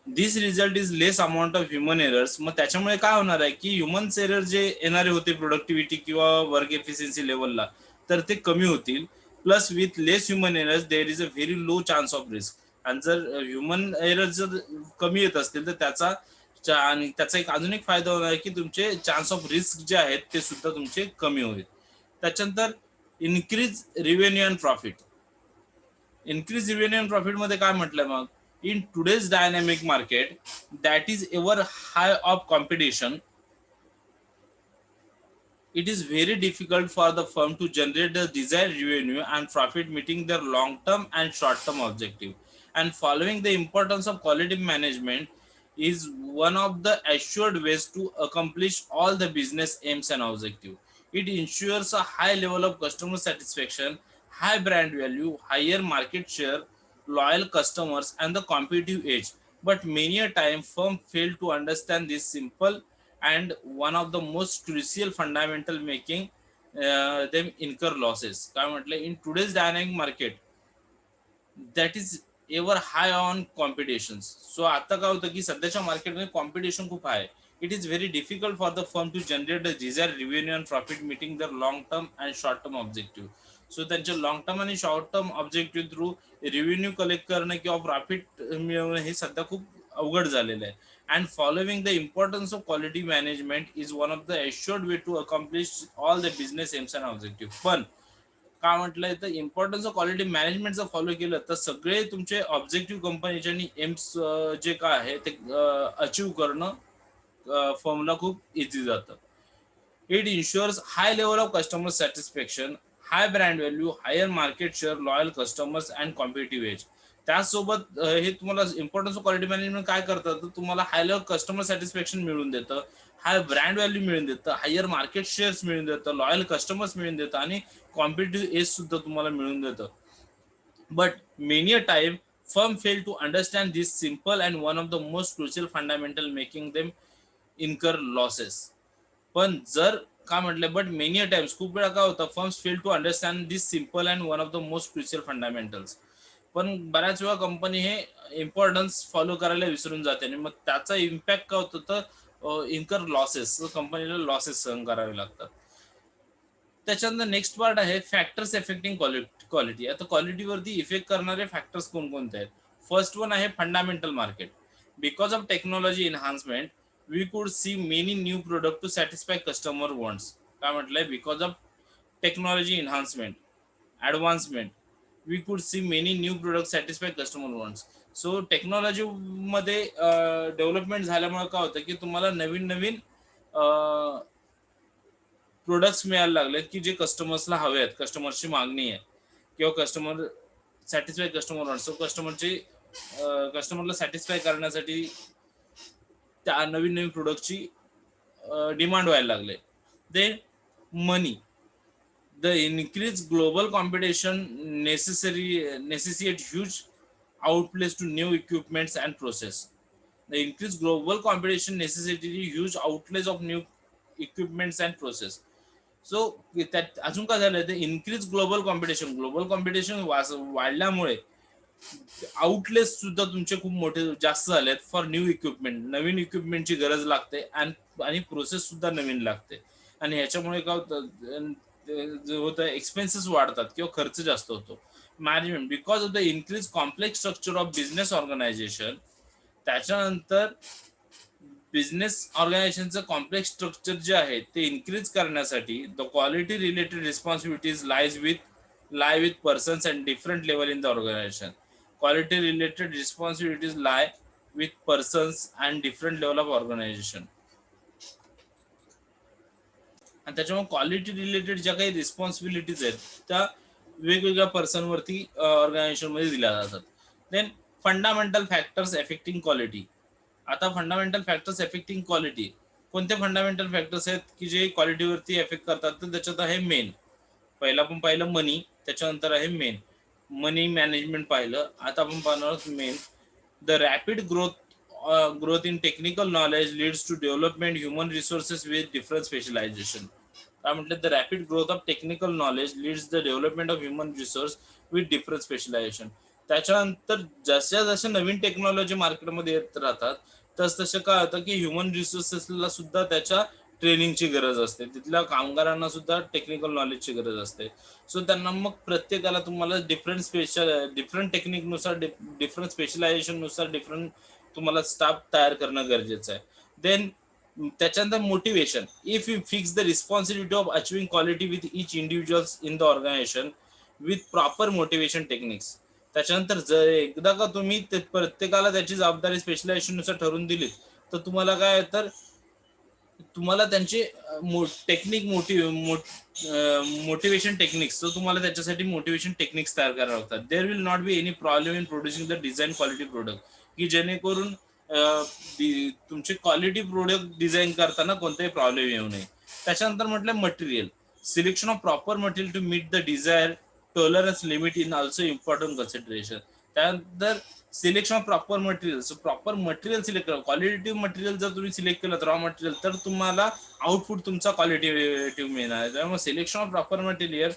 this result is less amount of human errors. मग त्याच्यामुळे काय होणार आहे की ह्युमन्स एरर जे येणारे होते प्रोडक्टिव्हिटी किंवा वर्क एफिशियन्सी लेवलला, तर ते कमी होतील. Plus with less human errors there is a very low chance of risk. आणि जर ह्युमन एरर्स जर कमी येत असतील तर आणि त्याचा एक अजून एक फायदा होणार आहे की तुमचे चान्स ऑफ रिस्क जे आहेत ते सुद्धा तुमचे कमी होईल. त्याच्यानंतर increase revenue and profit. Increase revenue and profit मध्ये काय म्हटलंय मग, in today's dynamic market that is ever high of competition, it is very difficult for the firm to generate the desired revenue and profit, meeting their long term and short term objective. And following the importance of quality management is one of the assured ways to accomplish all the business aims and objective. It ensures a high level of customer satisfaction, high brand value, higher market share, loyal customers, and the competitive edge. But many a time firm fail to understand this simple and one of the most crucial fundamental, making them incur losses. काय म्हटलं, in today's dynamic market that is ever high on competitions. So आता काय होतं की सध्याच्या मार्केटमध्ये competition खूप आहे. It is very difficult for the firm to generate the desire revenue and profit, meeting their long term and short term objective. So त्यांचे long term आणि short term objective through revenue collect करणं किंवा profit मिळवणं हे सध्या खूप अवघड झालेलं आहे. And following the importance of quality management is one of the assured way to accomplish all the business aims and objectives. पण काय म्हटलंय तर इम्पॉर्टन्स ऑफ क्वालिटी मॅनेजमेंट जर फॉलो केलं तर सगळे तुमचे ऑब्जेक्टिव्ह कंपनीचे आणि एम्स जे काय आहे ते अचीव्ह करणं फर्मला खूप इझी जातं. It ensures high level of customer satisfaction, high brand value, higher market share, loyal customers and competitive edge. त्यासोबत हे तुम्हाला इम्पॉर्टन्स ऑफ क्वालिटी मॅनेजमेंट काय करतं, तर तुम्हाला हाय लेवल कस्टमर सॅटिस्फॅक्शन मिळून देतं, हाय ब्रँड व्हॅल्यू मिळून देतं, हायर मार्केट शेअर्स मिळून देतं, लॉयल कस्टमर्स मिळून देतं आणि कॉम्पिटिटिव्ह एज सुद्धा तुम्हाला मिळून देतं. But many a time firm fail to understand this simple and one of the most crucial fundamental, making them incur losses. पण जर काय म्हटलं, बट मेनी अ टाइम्स खूप वेळा काय होतं, firms fail to understand this simple and one of the most crucial fundamentals. पण बऱ्याच वेळा कंपनी हे इम्पॉर्टन्स फॉलो करायला विसरून जाते आणि मग त्याचा इम्पॅक्ट काय होतो तर इन्कर लॉसेस, कंपनीला लॉसेस सहन करावे लागतात. त्याच्यानंतर नेक्स्ट पार्ट आहे फॅक्टर्स एफेक्टिंग क्वालिटी. आता क्वालिटीवरती इफेक्ट करणारे फॅक्टर्स कोणकोणते आहेत. फर्स्ट वन आहे fundamental market. Because of technology enhancement we could see many new product to satisfy customer wants. काय म्हटलंय, because of technology enhancement advancement we could see many new product satisfy customer wants. So technology मध्ये development झाल्यामुळे काय होतं की तुम्हाला नवीन नवीन products मिळायला लागलेत की जे कस्टमर्सला हवे आहेत, कस्टमर्सची मागणी आहे किंवा कस्टमर सॅटिस्फाय कस्टमर. सो कस्टमरला सॅटिस्फाय करण्यासाठी त्या नवीन नवीन प्रोडक्टची डिमांड व्हायला लागले. They money, the increase global competition necessitate huge outlays to new equipments and process. The increased global competition necessitated huge outlays of new equipments and process. So त्यात अजून काय झालं, ते इन्क्रीज ग्लोबल कॉम्पिटिशन वाढल्यामुळे outlet सुद्धा तुमचे खूप मोठे जास्त झालेत फॉर न्यू इक्विपमेंट. नवीन इक्विपमेंटची गरज लागते आणि प्रोसेस सुद्धा नवीन लागते. आणि ह्याच्यामुळे काय होतं, जे होतं एक्सपेन्सेस वाढतात किंवा खर्च जास्त होतो. Management because of the increase complex structure of business organization. त्याच्यानंतर बिझनेस ऑर्गनायझेशनचं कॉम्प्लेक्स स्ट्रक्चर जे आहे ते इन्क्रीज करण्यासाठी the quality related responsibilities lie with persons and different level in the organization. Quality related responsibilities lie with persons and different level of organization. आणि त्याच्यामुळे quality related ज्या काही रिस्पॉन्सिबिलिटीज आहेत त्या वेगवेगळ्या पर्सनवरती ऑर्गनायझेशन मध्ये दिल्या जातात. Then fundamental factors affecting quality. आता फंडामेंटल फॅक्टर्स एफेक्टिंग क्वालिटी कोणते फंडामेंटल फॅक्टर्स आहेत की जे क्वालिटीवरती एफेक्ट करतात, तर त्याच्यात आहे मेन. पहिला आपण पाहिलं मनी, त्याच्यानंतर आहे मेन मनी मॅनेजमेंट पाहिलं. आता आपण पाहणार main the rapid growth in technical knowledge leads to development human resources with different specialization. काय म्हटलं, the rapid growth of technical knowledge leads the development of human resource with different specialization. त्याच्यानंतर जशा जशा नवीन technology मार्केटमध्ये येत राहतात तस तसं काय होतं की ह्युमन रिसोर्सेसला सुद्धा त्याच्या ट्रेनिंगची गरज असते, तिथल्या कामगारांना सुद्धा टेक्निकल नॉलेजची गरज असते. सो त्यांना मग प्रत्येकाला तुम्हाला डिफरंट टेक्निकनुसार डिफरंट स्पेशलायझेशननुसार डिफरंट तुम्हाला स्टाफ तयार करणं गरजेचं आहे. देन त्याच्यानंतर motivation. If you fix the responsibility of achieving quality with each individuals in the organization with proper motivation techniques. त्याच्यानंतर जर एकदा का तुम्ही प्रत्येकाला त्याची जबाबदारी स्पेशलायझेशननुसार ठरवून दिली तर तुम्हाला काय तर तुम्हाला त्यांचे टेक्निक मोटिवेशन टेक्निक्स, तर तुम्हाला त्याच्यासाठी मोटिवेशन टेक्निक्स तयार करावे लागतात. There will not be any problem in producing the design quality product, की जेणेकरून तुमचे क्वालिटी प्रोडक्ट डिझाईन करताना कोणताही प्रॉब्लेम येऊ नये. त्याच्यानंतर म्हटलं material. Selection of proper material to meet the desire tolerance limit in also important consideration. त्यानंतर selection of proper material. So proper material select करा. क्वालिटेटिव्ह मटेरियल जर तुम्ही सिलेक्ट केलं रॉ मटेरियल तर तुम्हाला आउटपुट तुमचा क्वालिटेटिव्ह मिळणार. त्यामुळे selection of proper material.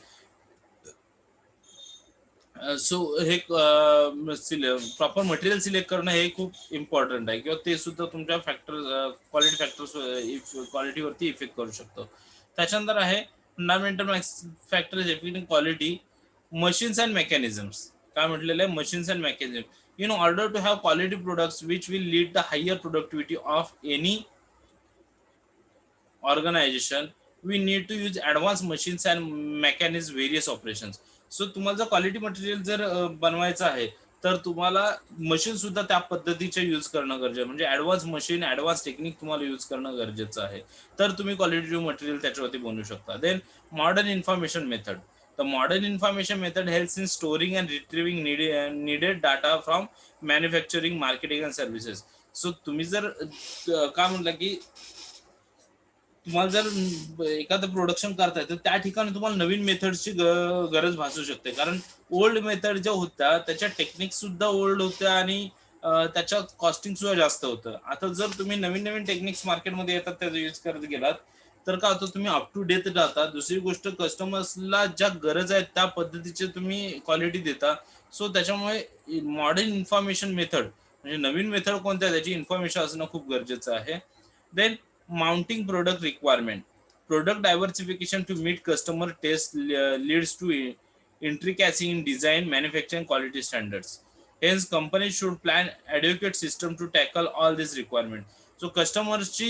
So हे प्रॉपर मटेरियल सिलेक्ट करणं हे खूप इम्पॉर्टंट आहे, किंवा ते सुद्धा तुमच्या क्वालिटी फॅक्टर्स क्वालिटीवरती इफेक्ट करू शकतो. त्याच्यानंतर आहे fundamental factors effecting quality machines and mechanisms. काय म्हटलेलं आहे, machines and mechanism. In order to have quality products which will lead the higher productivity of any organization, we need to use advanced machines and mechanisms various operations. So तुम्हाला जर quality material जर बनवायचं आहे तर तुम्हाला machine सुद्धा त्या पद्धतीचे यूज करणं गरजेचं आहे. म्हणजे ऍडव्हान्स मशीन ऍडव्हान्स टेक्निक तुम्हाला यूज करणं गरजेचं आहे, तर तुम्ही क्वालिटी मटेरियल त्याच्यावरती बनवू शकता. Then modern information method. The modern information method helps in storing and retrieving needed data from manufacturing, marketing and services. So तुम्ही जर काय म्हटलं की तुम्हाला जर एखादं प्रोडक्शन करताय तर त्या ठिकाणी तुम्हाला नवीन मेथडची गरज भासू शकते, कारण ओल्ड मेथड ज्या होत्या त्याच्या टेक्निक सुद्धा ओल्ड होत्या आणि त्याच्या कॉस्टिंग सुद्धा जास्त होतं. आता जर तुम्ही नवीन नवीन टेक्निक्स मार्केटमध्ये येतात त्याचा यूज करत गेलात तर काय होतं, तुम्ही अप टू डेट राहता. दुसरी गोष्ट, कस्टमर्सला ज्या गरज आहे त्या पद्धतीचे तुम्ही क्वालिटी देता. सो त्याच्यामुळे मॉडर्न इन्फॉर्मेशन मेथड म्हणजे नवीन मेथड कोणत्या त्याची इन्फॉर्मेशन असणं खूप गरजेचं आहे. Then mounting product requirement. Product diversification to meet customer taste leads to intricacy in design, manufacturing, quality standards. Hence, companies should plan adequate system to tackle all these requirements. So कस्टमरची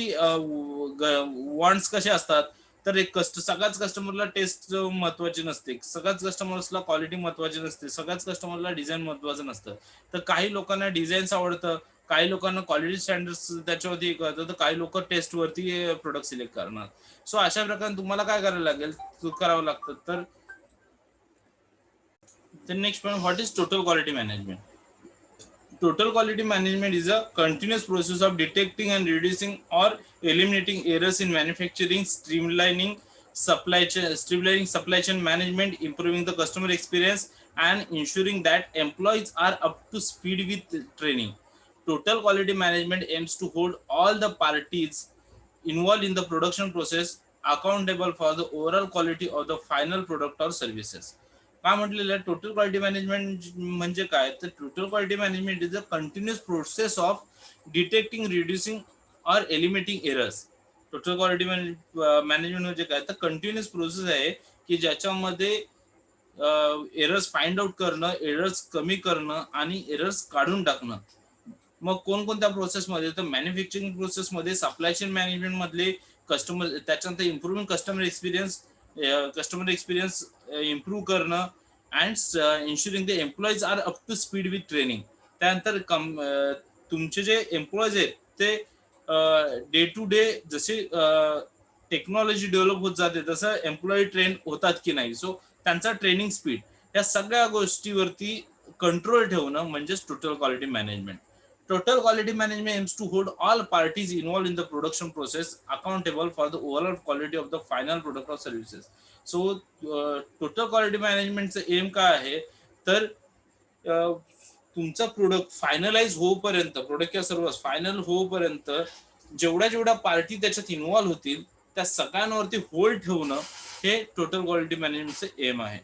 wants कसे असतात, तर एक सगळ्याच कस्टमरला taste महत्वाची नसते, सगळ्याच कस्टमर्सला क्वालिटी महत्वाची नसते, सगळ्याच कस्टमरला डिझाईन महत्वाचं नसतं. तर काही लोकांना डिझाईन्स आवडतं, काही लोकांना क्वालिटी स्टँडर्ड्स त्याच्यावरती कळतं, तर काही लोक टेस्टवरती प्रोडक्ट सिलेक्ट करणार. सो अशा प्रकारे तुम्हाला काय करावं लागतं. तर next point, what is total quality management. Total quality management is a continuous process of detecting and reducing or eliminating errors in manufacturing, streamlining supply chain management, improving the customer experience, and ensuring that employees are up to speed with training. Total quality management aims to hold all the parties involved in the production process accountable for the overall quality of the final product or services. का म्हटलेलं आहे total quality management म्हणजे काय, तर total quality management is a continuous process of detecting, reducing or eliminating errors. Total quality management म्हणजे काय, तर continuous process आहे की ज्याच्यामध्ये एरर्स फाइंड आउट करणं, एरर्स कमी करणं आणि एरर्स काढून टाकणं. मग कोणकोणत्या प्रोसेसमध्ये, तर मॅन्युफॅक्चरिंग प्रोसेसमध्ये, सप्लाय चेन मॅनेजमेंट मधले, कस्टमर, त्याच्यानंतर इम्प्रूव्हिंग कस्टमर एक्सपिरियन्स इम्प्रूव्ह करणं, and ensuring the employees are up to speed with training. त्यानंतर तुमचे जे एम्प्लॉईज आहेत ते डे टू डे जसे टेक्नॉलॉजी डेव्हलप होत जाते तसं एम्प्लॉई ट्रेन होतात की नाही, सो त्यांचा ट्रेनिंग स्पीड, या सगळ्या गोष्टीवरती कंट्रोल ठेवणं म्हणजेच total quality management. Total quality management aims to hold all parties involved in the production process accountable for the overall quality of the final product or services. So, total quality management um काय आहे, तर तुमचा product finalise होईपर्यंत, product या सर्व final होईपर्यंत जेवढ्या जेवढ्या पार्टी त्याच्यात इन्व्हॉल्व्ह होतील त्या सगळ्यांवरती होल्ड ठेवणं हे टोटल क्वालिटी मॅनेजमेंटचं एम आहे.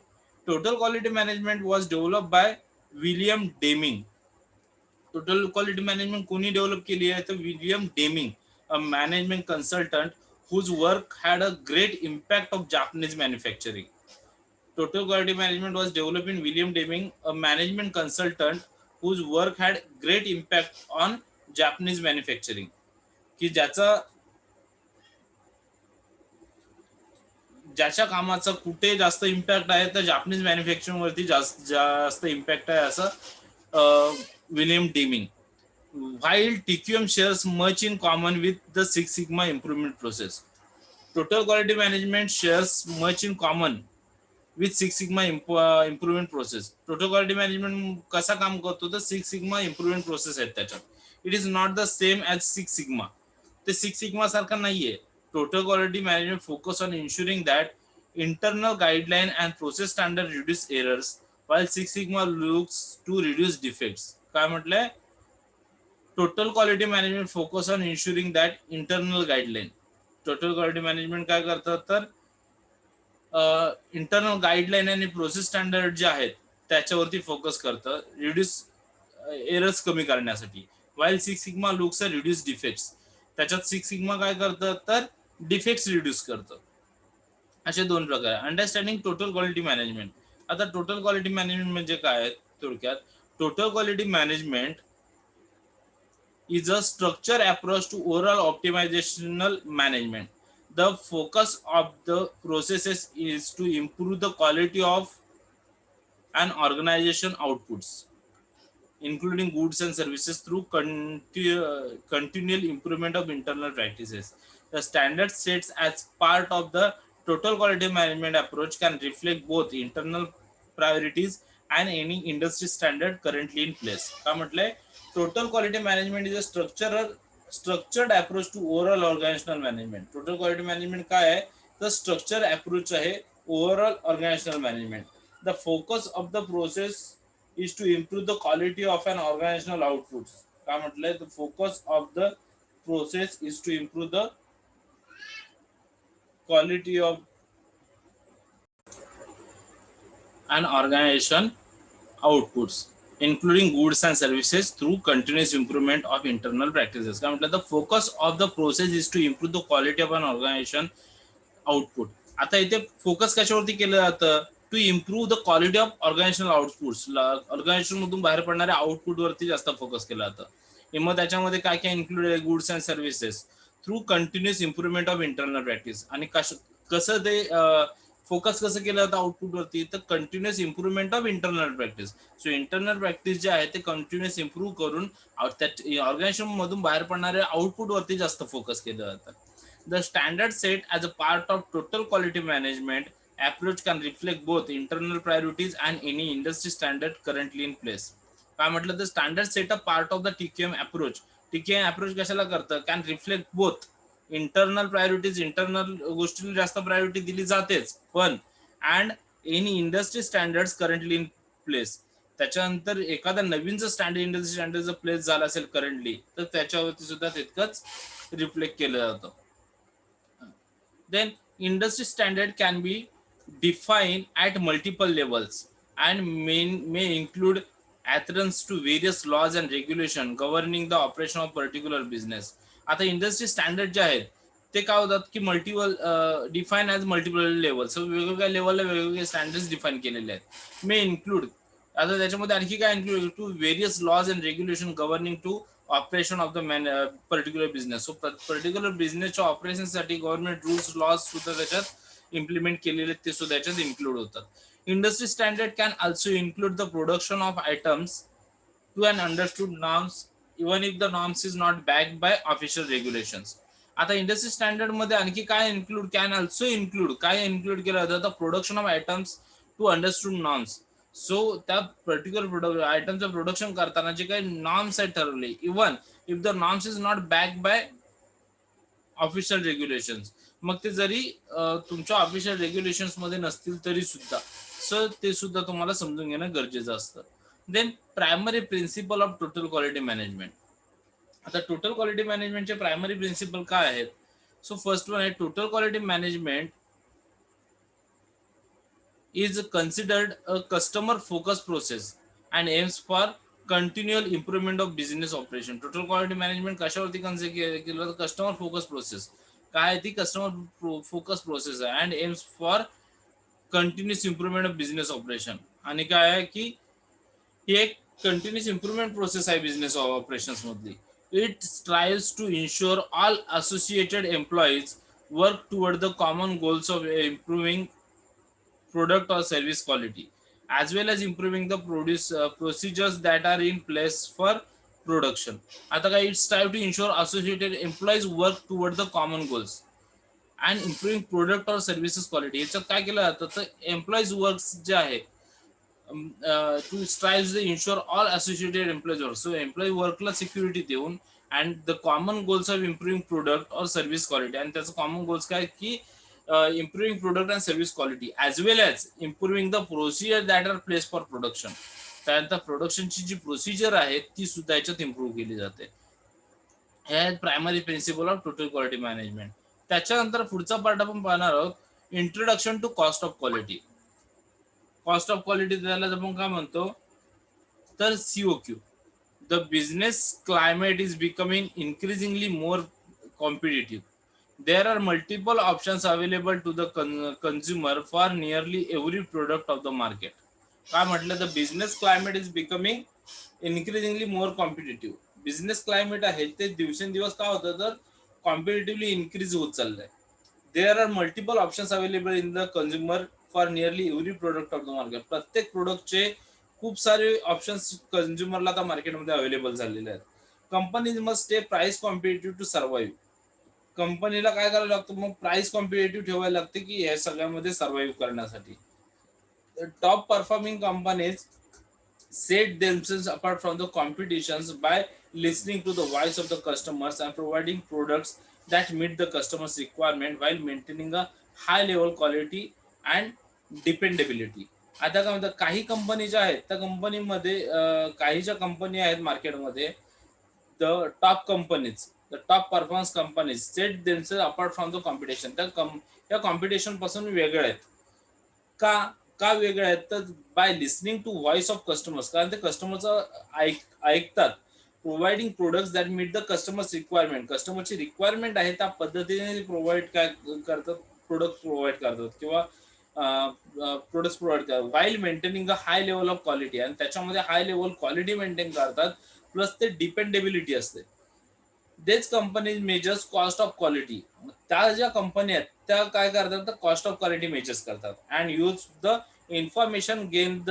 Total quality management was develop by William Deming. Total quality management कोणी डेव्हलप केली आहे, तर William Deming, a management consultant whose work had a great impact of Japanese manufacturing. Total quality management was developed in William Deming, a management consultant whose work had great impact on Japanese manufacturing. की ज्याच्या कामाचा कुठे जास्त impact आहे तर Japanese manufacturing वरती जास्त जास्त इम्पॅक्ट आहे असं William Deming. While TQM shares much in common with the Six Sigma improvement process, Total Quality Management shares much in common with Six Sigma improvement process. Total Quality Management कसा काम करतो, तर Six Sigma improvement process आहे त्याच्यात. It is not the same as Six Sigma. ते Six Sigma सारखा नाहीये. Total Quality Management focus on ensuring that internal guideline and process standard reduce errors, while Six Sigma looks to reduce defects. काय म्हटलंय, total quality management focus on ensuring that internal guideline. Total quality management काय करतात, तर internal guideline आणि process standard जे आहेत त्याच्यावरती focus करतं, रिड्यूस एरर्स कमी करण्यासाठी. While six sigma looks reduce defects, त्याच्यात सिक्स सिग्मा काय करतं, तर डिफेक्ट्स रिड्यूस करतं. असे दोन प्रकार. Understanding total quality management. आता टोटल क्वालिटी मॅनेजमेंट म्हणजे काय, थोडक्यात total quality management is a structured approach to overall optimizational management. The focus of the processes is to improve the quality of an organization outputs, including goods and services, through continual improvement of internal practices. The standard sets as part of the total quality management approach can reflect both internal priorities and any industry standard currently in place. का म्हटलंय, total quality management is a structured approach to overall organizational management. Total quality management काय आहे, तर structure approach आहे overall organizational management. The focus of the process is to improve the quality of an organizational outputs. काय म्हटलंय, the focus of the process is to improve the quality of an organization outputs, including goods and services, through continuous improvement of internal practices. काय म्हटलं, the focus of the process is to improve the quality of an organization output. आता इथे focus कशावरती केलं जातं, to improve the quality of organizational outputs. Organization मधून बाहेर पडणाऱ्या आउटपुट वरती जास्त फोकस केलं जातं. मग त्याच्यामध्ये काय काय इन्क्लूड आहे, goods and services through continuous improvement of internal practice. आणि कसं ते फोकस कसं केलं जातं आउटपुट वरती, तर continuous improvement of internal practice. So internal practice जे आहे ते कंटिन्युअस इम्प्रूव्ह करून ऑर्गनायझेशन मधून बाहेर पडणाऱ्या आउटपुट वरती जास्त फोकस केलं जातं. The standard set as a part of total quality management approach can reflect both internal priorities and any industry standard currently in place. काय म्हटलं, तर standard set a part of the TKM approach. TKM approach कशाला करतं, can reflect both internal priorities, internal गोष्टीला जास्त priority दिली जातेच, पण and any industry standard currently in place. त्याच्यानंतर एखादा नवीन जर इंडस्ट्री स्टँडर्ड जर प्लेस झाला असेल करंटली, तर त्याच्यावरती सुद्धा तितकंच रिफ्लेक्ट केलं जातं. Then industry standard can be define at multiple levels and may include adherence to various laws and regulation governing the operation of particular business. आता इंडस्ट्री स्टँडर्ड जे आहेत ते काय होतात की multiple define as multiple level, so वेगवेगळ्या लेवलला वेगवेगळे स्टँडर्ड्स डिफाईन केलेले आहेत. मे इन्क्लूड, आता त्याच्यामध्ये आणखी काय include to various laws and regulation governing to operation of the particular business. So particular बिझनेसच्या ऑपरेशनसाठी गव्हर्नमेंट रूल्स लॉज सुद्धा त्याच्यात इम्प्लिमेंट केलेले ते सुद्धा त्याच्यात इन्क्लूड होतात. Industry standard can also include the production of items to an understood norms even if the norms is not backed by official regulations. आता इंडस्ट्री स्टँडर्ड मध्ये आणखी काय इन्क्लूड कॅन ऑल्सो इन्क्लूड काय इन्क्लूड केलं जातं, the production of items to understood norms. So त्या particular आयटमचं production करताना जे काही नॉर्म्स आहेत ठरवले, even if the norms is not back by official regulations, मग ते जरी तुमच्या ऑफिशियल रेग्युलेशन्स मध्ये नसतील तरी सुद्धा, सो ते सुद्धा तुम्हाला समजून घेणं गरजेचं असतं. Then primary principle of total quality management. आता टोटल क्वालिटी मॅनेजमेंटचे प्रायमरी प्रिन्सिपल काय आहेत? सो फर्स्ट वन आहे total quality management is considered a customer focused process and aims for continual improvement of business operation. Total quality management कशावरती consider केलं तर customer focus process. काय ती customer focus process आहे and aims for continuous improvement of business operation. आणि काय आहे की ही एक कंटिन्युअस इम्प्रुव्हमेंट प्रोसेस आहे बिझनेस ऑपरेशन्स मधली. It strives to ensure all associated employees work toward the common goals of improving product or service quality as well as improving the procedures that are in place for production. आता काय it's strive to ensure associated employees work toward the common goals and improving product or services quality. याच्यात काय केलं जातं तर employees works जे आहे to strive the ensure all associated employees work. So employee वर्कला सिक्युरिटी देऊन and the common goals of improving product or service quality. आणि त्याचं कॉमन गोल्स काय की improving product and service quality as well as improving the procedure that are placed for production. त्यानंतर प्रोडक्शनची जी procedure आहे ती सुद्धा याच्यात इम्प्रूव्ह केली जाते. हे आहेत primary principle of total quality management. त्याच्यानंतर पुढचा पार्ट आपण पाहणार आहोत introduction to cost of quality. Cost of quality त्याला आपण काय म्हणतो तर COQ. The business climate is becoming increasingly more competitive. There are multiple options available to the consumer for nearly every product of the market. काय म्हटलं तर business climate is becoming increasingly more competitive. Business climate आहे ते दिवसेंदिवस काय होतं तर कॉम्पिटेटिव्हली increase होत चाललंय. There are multiple options available in the consumer for nearly every product of the market. प्रत्येक प्रोडक्टचे खूप सारे ऑप्शन्स कंझ्युमरला आता मार्केटमध्ये अवेलेबल झालेले आहेत. Companies must stay price competitive to survive. कंपनीला काय करावं लागतं मग प्राइस कॉम्पिटेटिव्ह ठेवायला लागते की या सगळ्यामध्ये सर्व्हाइव्ह करण्यासाठी. Top performing companies set themselves apart from the competitions by listening to the voice of the customers and providing products that meet the customers requirement while maintaining a high level quality and dependability. आता काय म्हणतात काही company ज्या आहेत त्या कंपनीमध्ये काही ज्या कंपनी आहेत मार्केटमध्ये the top companies the top performance companies set themselves apart from the competition. त्या कॉम्पिटिशन पासून वेगळे आहेत. का का वेगळे आहेत तर by listening to voice of customers. कारण ते कस्टमरचं ऐकतात. Providing products that meet the customers requirement. कस्टमरची रिक्वायरमेंट आहे त्या पद्धतीने प्रोव्हाइड काय करतात प्रोडक्ट प्रोव्हाइड करतात किंवा प्रोडक्ट्स प्रोव्हाइड करतात while maintaining a high level of quality. आणि त्याच्यामध्ये हाय लेवल क्वालिटी मेंटेन करतात प्लस ते डिपेंडेबिलिटी असते. देच companies measures cost of quality. त्या ज्या कंपनी आहेत त्या काय करतात तर कॉस्ट ऑफ क्वालिटी मेजर्स करतात and use the information gain the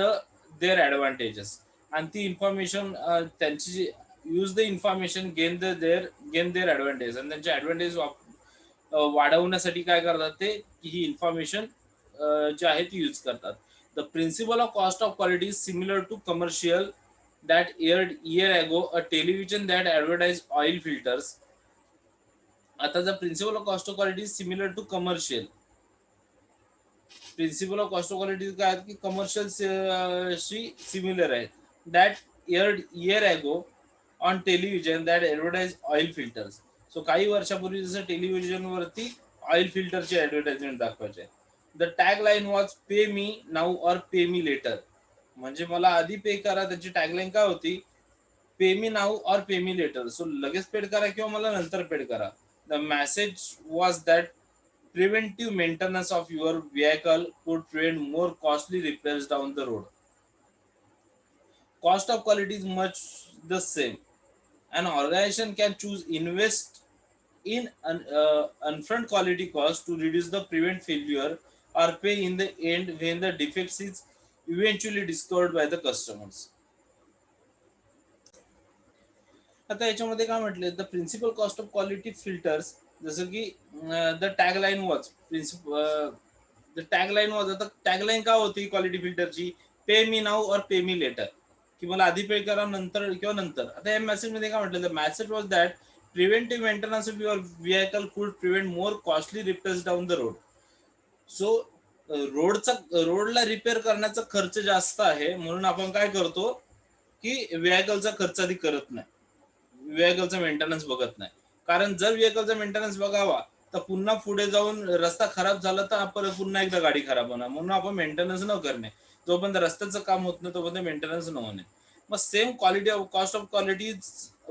their advantages. आणि ती इन्फॉर्मेशन त्यांची use the information gain their advantage. आणि त्यांचे ॲडव्हान्टेज वाढवण्यासाठी काय करतात ते ही इन्फॉर्मेशन जे आहे ती यूज करतात. The principle of cost of quality is similar to commercial that aired year ago a television that advertised oil filters. आता the principle of cost of quality is similar to commercial. Principle of cost of quality काय की commercial शी similar आहे. that aired year ago on television that advertised oil filters. So काही वर्षापूर्वी जसं television वरती oil फिल्टरची ऍडव्हर्टाइजमेंट दाखवायचे the tagline was pay me now or pay me later. म्हणजे मला आधी पे करा, त्याची टॅगलाईन काय होती, pay me now or pay me later. So लगेच पेड करा किंवा मला नंतर पेड करा. The message was that preventive maintenance of your vehicle could prevent more costly repairs down the road. Cost of quality is much the same. An organization can choose invest in an upfront quality cost to reduce the prevent failure or pay in the end when the defects is eventually discovered by the customers. आता याच्यामध्ये काय म्हटले, the principle cost of quality filters, जसं की the tagline was the tagline was. आता tagline काय होती quality फिल्टरची, पे मी नाऊ और पे मी लेटर, की मला आधी पे करा नंतर किंवा नंतर. आता या मेसेजमध्ये काय म्हटलं, the message was that preventive maintenance of your vehicle could prevent more costly repairs down the road. So रोडला रिपेअर करण्याचा खर्च जास्त आहे, म्हणून आपण काय करतो की व्हेकलचा खर्च आधी करत नाही, व्हेकलचा मेंटेनन्स बघत नाही. कारण जर व्हेकलचा मेंटेनन्स बघावा तर पुन्हा पुढे जाऊन रस्ता खराब झाला तर आपण पुन्हा एकदा गाडी खराब होणार, म्हणून आपण मेंटेनन्स न करणे. जोपर्यंत रस्त्याचं काम होत नाही तोपर्यंत मेंटेनन्स न होणे. मग same quality of cost of quality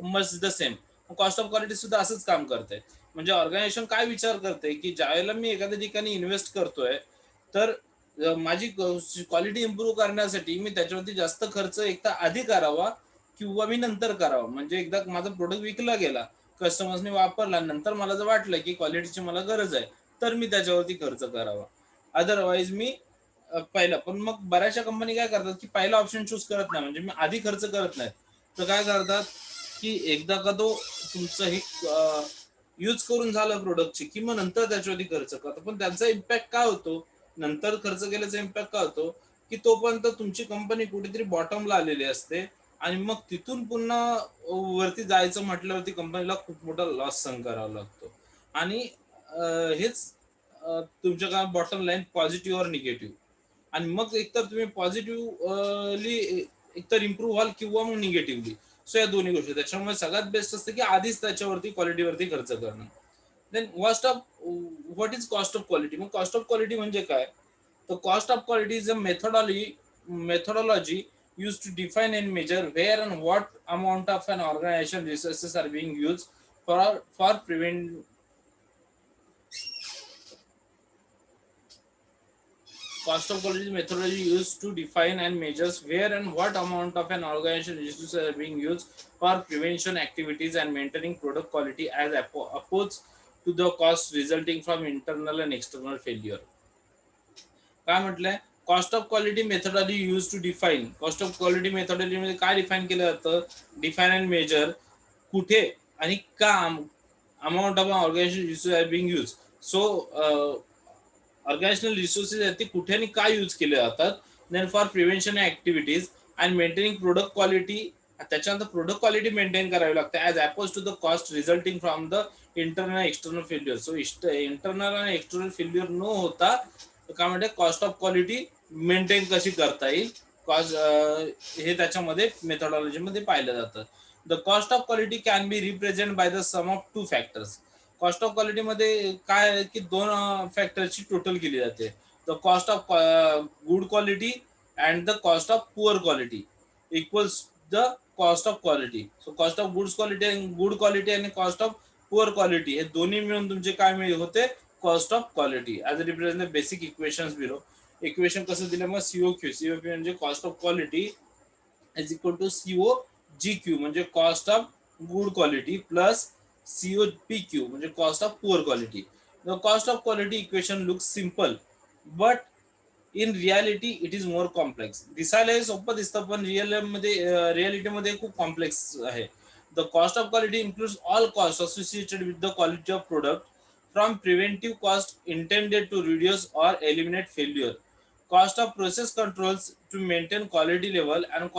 must the same. Cost of quality सुद्धा असंच काम करते. म्हणजे ऑर्गनायझेशन काय विचार करते की ज्यावेळेला मी एखाद्या ठिकाणी इन्व्हेस्ट करतोय तर माझी क्वालिटी इम्प्रूव्ह करण्यासाठी मी त्याच्यावरती जास्त खर्च एकदा आधी करावा किंवा मी नंतर करावा. म्हणजे एकदा माझा प्रोडक्ट विकला गेला, कस्टमर्सने वापरला, नंतर मला जर वाटलं की क्वालिटीची मला गरज आहे तर मी त्याच्यावरती खर्च करावा. अदरवाईज मी पहिला. पण मग बऱ्याचशा कंपनी काय करतात की पहिला ऑप्शन चूज करत नाही, म्हणजे मी आधी खर्च करत नाही, तर काय करतात की एकदा का तो तुमचं हे यूज करून झालं प्रोडक्टची की मग नंतर त्याच्यावरती खर्च करतो. पण त्यांचा इम्पॅक्ट काय होतो, नंतर खर्च केल्याचा इम्पॅक्ट काय होतो की तोपर्यंत तुमची कंपनी कुठेतरी बॉटमला आलेली असते आणि मग तिथून पुन्हा वरती जायचं म्हटल्यावरती कंपनीला खूप मोठा लॉस सहन करावा लागतो. आणि हेच तुमच्या काय बॉटम लाईन पॉझिटिव्ह और निगेटिव्ह. आणि मग एकतर तुम्ही पॉझिटिव्हली एकतर इम्प्रूव्ह व्हाल किंवा मग निगेटिव्हली. सो या दोन्ही गोष्टी. त्याच्यामुळे सगळ्यात बेस्ट असतं की आधीच त्याच्यावरती क्वालिटीवरती खर्च करणं. Then what is cost of quality. मग कॉस्ट ऑफ क्वालिटी म्हणजे काय, तर cost of quality is a methodology used to define and measure where and what amount of an organization resources are being used for prevent. Cost of quality methodology used to define and measures where and what amount of an organization resources are being used for prevention activities and maintaining product quality as opposed to the cost resulting from internal and external failure. काय म्हटलंय, cost of quality methodology use to define. Cost of quality methodology मध्ये काय define केलं जातं, define and major कुठे आणि का amount of organization resource are being use. So organizational resources आहेत ते कुठे आणि काय यूज केले जातात. Then for prevention activities and maintaining product quality. त्याच्यानंतर प्रोडक्ट क्वालिटी मेंटेन करावी लागते as oppose to the cost resulting from the internal external failure. So internal आणि एक्सटर्नल फेल्युअर न होता काय म्हणते कॉस्ट ऑफ क्वालिटी मेंटेन कशी करता येईल, कॉस्ट हे त्याच्यामध्ये मेथडॉलॉजी मध्ये पाहिलं जातं. The cost of quality can be represent by the sum of two factors. Cost of quality मध्ये काय आहे की दोन फॅक्टरची टोटल केली जाते. The cost of good quality and the cost of poor quality equals the cost of quality. So cost of good quality आणि cost of poor quality हे दोन्ही मिळून तुमचे काय मिळेल होते, cost of quality. As a represent basic equations below. Equation कसं दिलं मग, सीओ क्यू म्हणजे cost of quality is equal to CO G Q म्हणजे cost of good quality plus CO P Q म्हणजे cost of poor quality. The cost of quality equation looks simple but in reality it is more complex. दिसायला हे सोपं दिसतं पण रियालिटीमध्ये खूप complex आहे. The cost of quality includes all cost associated with the quality of product from preventive cost intended to reduce or eliminate failure, cost of process controls to maintain quality level, and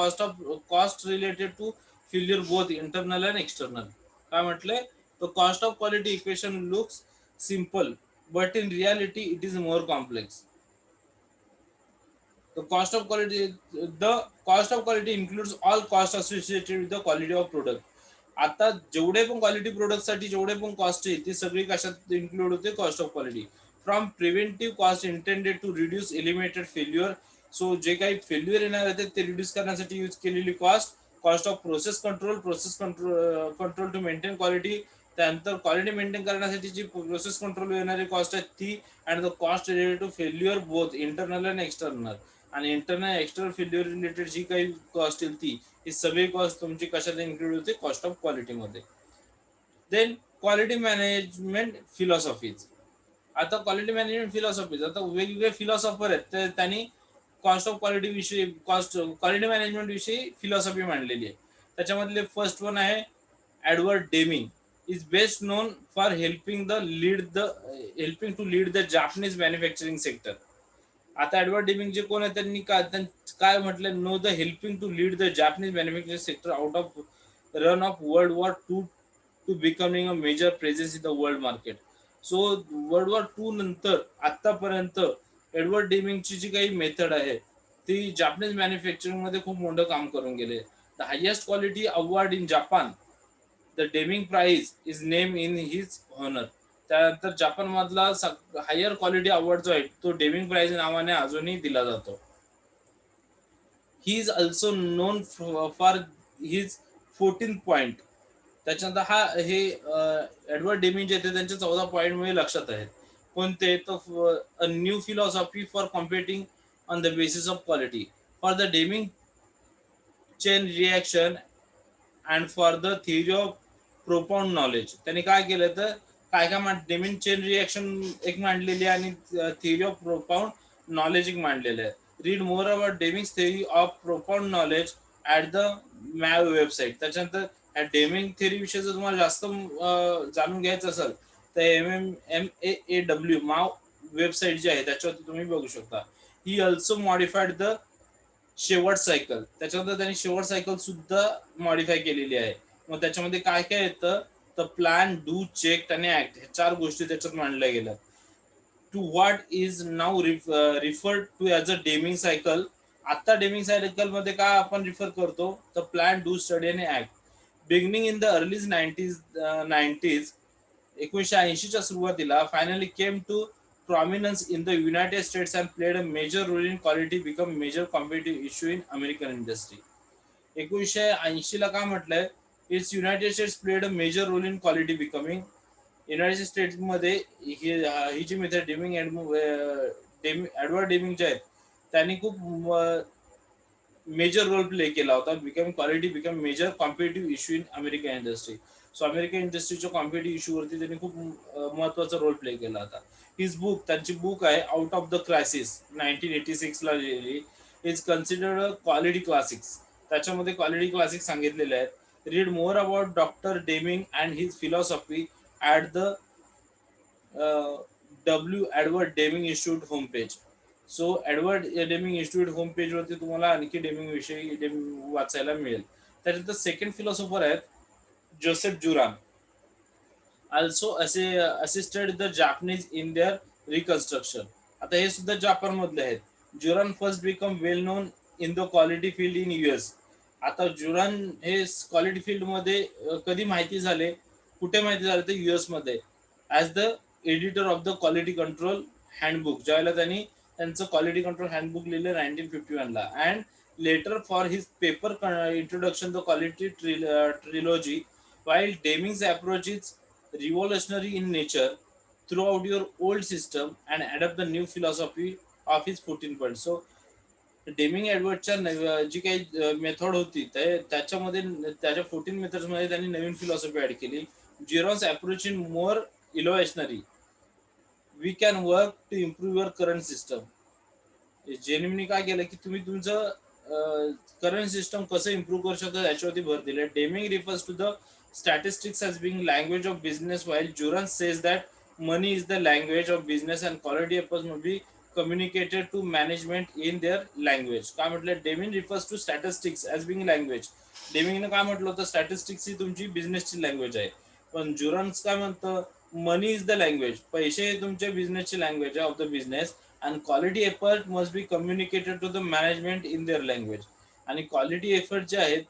cost related to failure both internal and external. काय म्हटलंय, the cost of quality equation looks simple but in reality it is more complex. The cost of quality includes all costs associated with the quality of product. आता जेवढे पण quality product साठी जेवढे पण cost आहे ती सगळी कशात इन्क्लूड होते, cost of quality. From preventive cost intended to reduce eliminated failure. So जे काही फेल्युअर येणार आहेत ते रिड्यूस करण्यासाठी यूज केलेली cost. Cost of process control to maintain quality. त्यानंतर क्वालिटी मेंटेन करण्यासाठी जी प्रोसेस कंट्रोल येणारी कॉस्ट आहे ती. And the cost related to failure both internal and external. आणि इंटरनल एक्सटर्नल फेल्युअर रिलेटेड जी काही कॉस्ट येईल ती ही सगळी कॉस्ट तुमची कशात इन्क्लूड होते, कॉस्ट ऑफ क्वालिटीमध्ये. Then quality management philosophies. आता क्वालिटी मॅनेजमेंट फिलॉसॉफीज, आता वेगवेगळे फिलॉसॉफर आहेत तर त्यांनी कॉस्ट ऑफ क्वालिटी विषयी, क्वालिटी मॅनेजमेंट विषयी फिलॉसॉफी मांडलेली आहे. त्याच्यामधले फर्स्ट वन आहे Edward Deming. Is best known for helping to lead the Japanese manufacturing sector. आता एडवर्ड डेमिंग जे कोण आहे त्यांनी काय म्हटलं, no the helping to lead the Japanese manufacturing sector out of run of world war 2 to becoming a major presence in the world market. So world war 2 नंतर आतापर्यंत Edward डेमिंगची जी काही मेथड आहे ती जापनीज मॅन्युफॅक्चरिंग मध्ये खूप मोठं काम करून गेले. The highest quality award in Japan, the Deming prize is name in his honour. त्यानंतर जपान मधला हायर क्वालिटी अवॉर्ड जो आहे तो डेमिंग प्राइज नावाने अजूनही दिला जातो. He is also known for his 14 point. त्याच्यानंतर हे एडवर्ड डेमिंग जे ते त्यांच्या 14 पॉइंट मध्ये लक्षात आहेत. कोणते, तर a new philosophy for competing on the basis of quality, for the Deming chain reaction and for the theory of profound knowledge. त्यांनी काय केलं तर काय काय डेमिंग चेन रिॲक्शन एक मांडलेली आहे आणि थिअरी ऑफ प्रोपाउंड नॉलेज एक मांडलेलं आहे. Read more about Deming's theory of profound knowledge at the mav website. त्याच्यानंतर या डेमिंग थिअरी विषयी जर तुम्हाला जास्त जाणून घ्यायचं असेल तर MAW माव वेबसाईट जी आहे त्याच्यावरती तुम्ही बघू शकता. ही ऑल्सो मॉडिफाईड द शेवट सायकल. त्याच्यानंतर त्यांनी शेवट सायकल सुद्धा मॉडिफाय केलेली आहे. मग त्याच्यामध्ये काय काय येतं तर प्लॅन, डू, चेक आणि ऍक्ट हे 4 गोष्टी त्याच्यात मांडल्या गेल्या. To what is now referred to as a Deming cycle. आता डेमिंग सायकल मध्ये काय आपण रिफर करतो तर प्लॅन, डू, स्टडी आणि act. Beginning in the early 1990s 1980च्या सुरुवातीला finally came to prominence in the United States and played a major role in quality become major competitive issue in American industry. 1980 ला काय म्हटलंय, it's United States played a major role in quality becoming. United States मध्ये ही जी method Deming Edward Deming जे आहेत त्यांनी खूप मेजर रोल प्ले केला होता. Become quality become major competitive issue in American industry. So American इंडस्ट्रीच्या कॉम्पिटेटिव्ह इश्यूवरती त्यांनी खूप महत्वाचा रोल प्ले केला होता. हिज बुक, त्यांची बुक आहे आउट ऑफ द क्रायसिस 1986 ला लिहिलेली, is considered a quality classics. त्याच्यामध्ये क्वालिटी क्लासिक्स सांगितलेले आहेत. Read more about doctor Deming and his philosophy at the W Edward Deming institute home page. So Edward Deming institute home page वरती तुम्हाला आणखी Deming विषयी वाचायला मिळेल. त्याच्यानंतर सेकंड फिलॉसॉफर आहेत Joseph Juran. Also assisted the Japanese in their reconstruction. आता हे सुद्धा जपान मधले आहेत. Juran first become well known in the quality field in US. आता जुरान हे क्वालिटी फील्ड मध्ये कधी माहिती झाले, कुठे माहिती झाले तर US मध्ये, as the editor of the quality control handbook. ज्यावेळेला त्यांनी त्यांचं क्वालिटी कंट्रोल हँडबुक लिहिलं 1951 ला. And later for his paper introduction the quality trilogy. while Deming's approach is revolutionary in nature, throw out your old system and adopt the new philosophy of his 14 points. So Deming एडवर्डच्या जी काही method होती त्याच्यामध्ये त्याच्या 14 methods मध्ये त्यांनी नवीन philosophy add केली. Juran's approach in more innovationary, we can work to improve your current system. जेनिमनी काय केलं की तुम्ही तुमचं करंट सिस्टम कसं इम्प्रूव्ह करू शकता याच्यावरती भर दिले. Deming refers to the statistics as being language of business, while Juran says that money is the language of business and quality efforts must be communicated to management in their language. काय म्हटलं, Deming refers to statistics as being language. डेमिंगने काय म्हटलं होतं, statistics ही तुमची बिझनेसची language आहे. पण जुरान्स काय म्हणतं, मनी इज द लँग्वेज, पैसे हे तुमच्या बिझनेसची लँग्वेज आहे of the business. And quality effort must be communicated to the management in their language. आणि क्वालिटी एफर्ट जे आहेत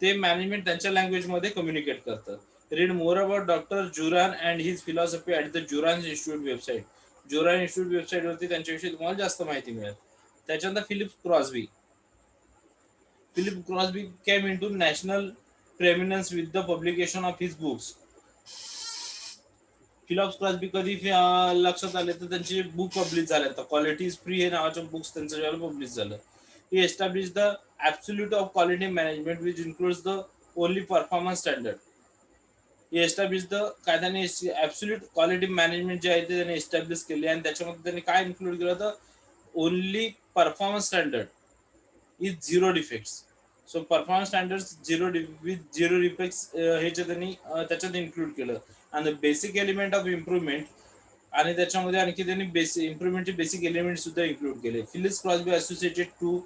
ते मॅनेजमेंट त्यांच्या लँग्वेजमध्ये कम्युनिकेट करतं. Read more about doctor Juran and his philosophy at the Juran institute website. Juran institute वेबसाईटवरती त्यांच्याविषयी तुम्हाला जास्त माहिती मिळेल. त्याच्यानंतर Philip Crosby came into national prominence with the publication of his books. Philip Crosby कधी लक्षात आले तर त्यांचे बुक पब्लिश झाले. तर क्वालिटी इज फ्री हे नावाचे बुक्स त्यांचं ज्यावेळेला पब्लिश झालं. He establish the absolute of quality management which includes the only performance standard. He establish the काय त्यांनी ॲब्सोल्यूट क्वालिटी मॅनेजमेंट जे आहे ते त्यांनी एस्टॅब्लिश केले आणि त्याच्यामध्ये त्यांनी काय इन्क्लूड केलं तर only performance standard is zero defects. So performance standard with zero defects हे जे त्यांनी त्याच्यात इन्क्लूड केलं. आणि बेसिक एलिमेंट ऑफ इम्प्रुव्हमेंट आणि त्याच्यामध्ये आणखी त्यांनी इम्प्रुव्हमेंटचे बेसिक एलिमेंट सुद्धा इन्क्लूड केले. Philips Crosby associated to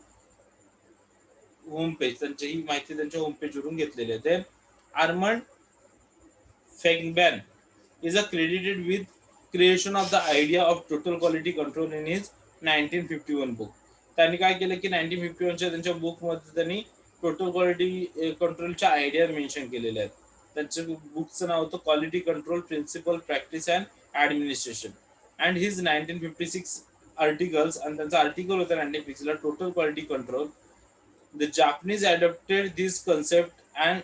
home page, त्यांची ही माहिती त्यांच्या होम पेज वरून घेतलेली आहे. Then Armand Feigenbaum is credited with creation of the idea of total quality control in his 1951 book. त्यांनी काय केलं की 1951च्या त्यांच्या बुकमध्ये त्यांनी टोटल क्वालिटी कंट्रोलच्या आयडिया मेन्शन केलेल्या आहेत. त्यांच्या बुकचं नाव होतं quality control principle practice and administration. And his 1956 articles, आणि त्यांचा आर्टिकल होता 1956 total quality control. The Japanese adopted this concept and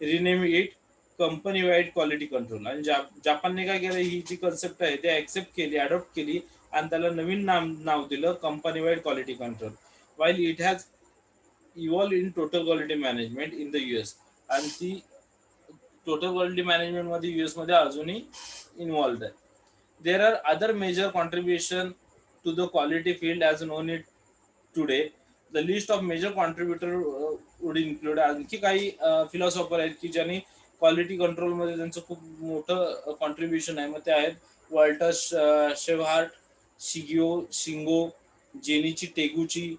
rename it company wide quality control. आणि जापानने काय केलं, ही जी कन्सेप्ट आहे ते ऍक्सेप्ट केली, अडॉप्ट केली आणि त्याला नवीन नाव दिलं company wide quality control. While it has evolve in total quality management in the US. आणि ती टोटल क्वालिटी मॅनेजमेंट मध्ये US मध्ये अजूनही इन्व्हॉल्व आहे. There are other major contribution to the quality field as known it today. The list of major contributor would include. आणखी काही philosopher आहेत की ज्यांनी क्वालिटी कंट्रोल मध्ये त्यांचं खूप मोठं कॉन्ट्रीब्युशन आहे. मग ते आहेत Walter Shewhart, Shingo, Genichi Taguchi,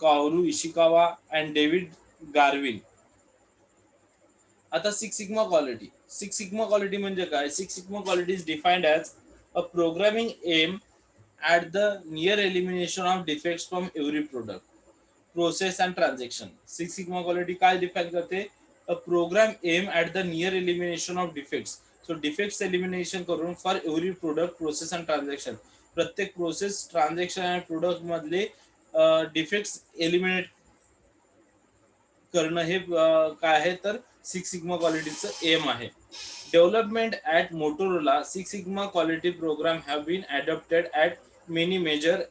Kaoru Ishikawa and David Garvin. आता सिक्स सिग्मा क्वालिटी म्हणजे काय? Six sigma quality is defined as a programming aim at the near elimination of defects from every product, process and transaction. Six sigma quality काय define करते? a program aim at the near elimination of defects. So defects elimination करून for every product, process and transaction. प्रत्येक process, transaction आणि product मधले defects eliminate करणं हे काय आहे तर सिक्स सिग्मा क्वालिटीचं एम आहे. Development at Motorola, six sigma quality program have been adopted at many major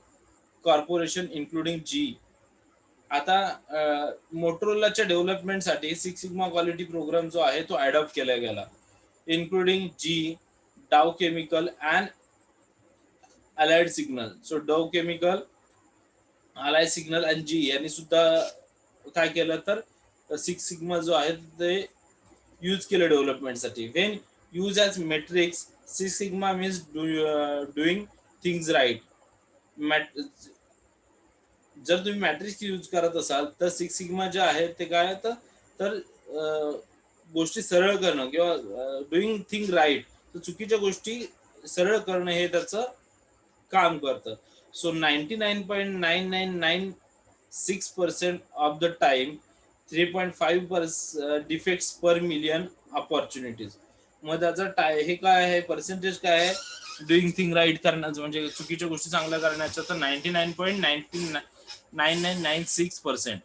corporation including GE. आता मोटोरोलाच्या डेव्हलपमेंटसाठी सिक्स सिग्मा क्वालिटी प्रोग्राम जो आहे तो अडॉप्ट केला गेला, including GE, Dow chemical and allied signal. So Dow chemical, allied signal and GE यांनी सुद्धा काय केलं तर सिक्स सिग्मा जो आहे ते यूज केलं डेव्हलपमेंटसाठी. When use as metrics, six sigma means doing things right. जर तुम्ही मॅट्रिक्स यूज करत असाल तर सिक्स सिग्मा जे आहे ते काय तर गोष्टी सरळ करणं किंवा डुईंग थिंग राईट, तर चुकीच्या गोष्टी सरळ करणं हे त्याचं काम करतं. So 99.9996% of the time 3.5 defects per million opportunities. मग त्याचं हे काय आहे, पर्सेंटेज काय आहे डुईंग थिंग राईट करण्याचं, म्हणजे चुकीच्या गोष्टी चांगल्या करण्याचं, तर 99.9996%.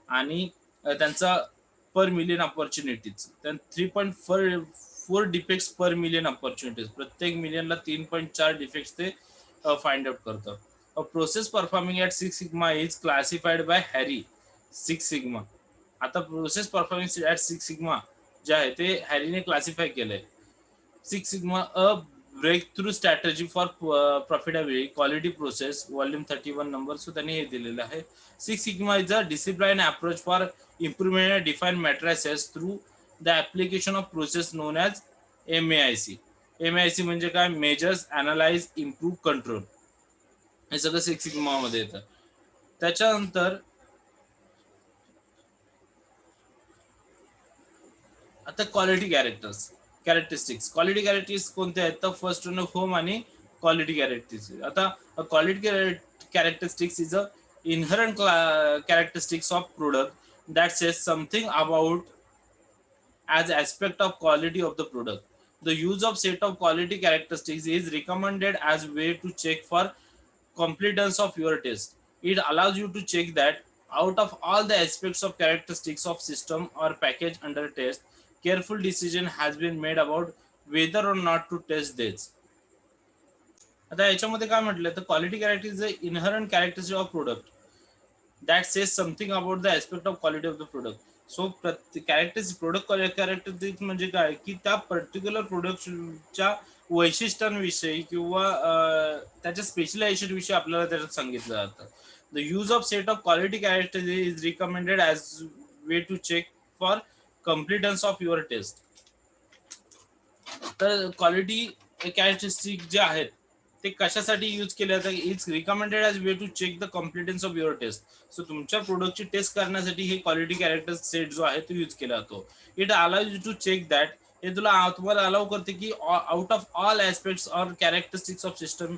आणि त्यांचा per million opportunities 3.4 defects per million opportunities. प्रत्येक मिलियनला 3.4 डिफेक्ट्स ते फाइंड आउट करतं. Process performing at six sigma is classified by Harry six sigma. आता process performing at six sigma जे आहे ते हॅरीने क्लासिफाय केलंय. Six sigma a breakthrough strategy for profitability quality process, volume 31 number. So त्यांनी हे दिलेलं आहे. Six sigma is a discipline approach for improvement define matrices through the application of process non as MAIC. MAIC म्हणजे काय? Measures, analyse, improve, control. हे सगळं six sigma मध्ये येतं. त्याच्यानंतर आता क्वालिटी कॅरेक्टरिस्टिक्स. क्वालिटी कॅरेक्टरिस्टिक्स कोणते आहेत तर फर्स्ट होम आणि क्वालिटी कॅरेक्टरिस्टिक्स. आता quality characteristics is a inherent characteristics of product that says something about as aspect of quality of the product. The use of set of quality characteristics is recommended as way to check for completeness of your test. It allows you to check that out of all the aspects of characteristics of system or package under test, careful decision has been made about whether or not to test this. आता याच्यामध्ये काय म्हटलं तर quality character is a inherent characteristic of product that says something about the aspect of quality of the product. So characteristics product characteristics म्हणजे काय की त्या particular प्रोडक्टच्या वैशिष्ट्यांविषयी किंवा त्याच्या स्पेशलायझेशन विषयी आपल्याला त्याच्यात सांगितलं जातं. The use of set of quality characteristics is recommended as way to check for completeness of your test. तर क्वालिटी कॅरेक्टरिस्टिक जे आहेत ते कशासाठी यूज केले जातात. It's recommended as way to check the completeness of your test. So तुमच्या प्रोडक्टची taste करण्यासाठी हे क्वालिटी कॅरेक्टर सेट जो आहे तो यूज केला जातो. It allows you to check that, हे तुम्हाला अलाउ करते की out of all aspects or characteristics of system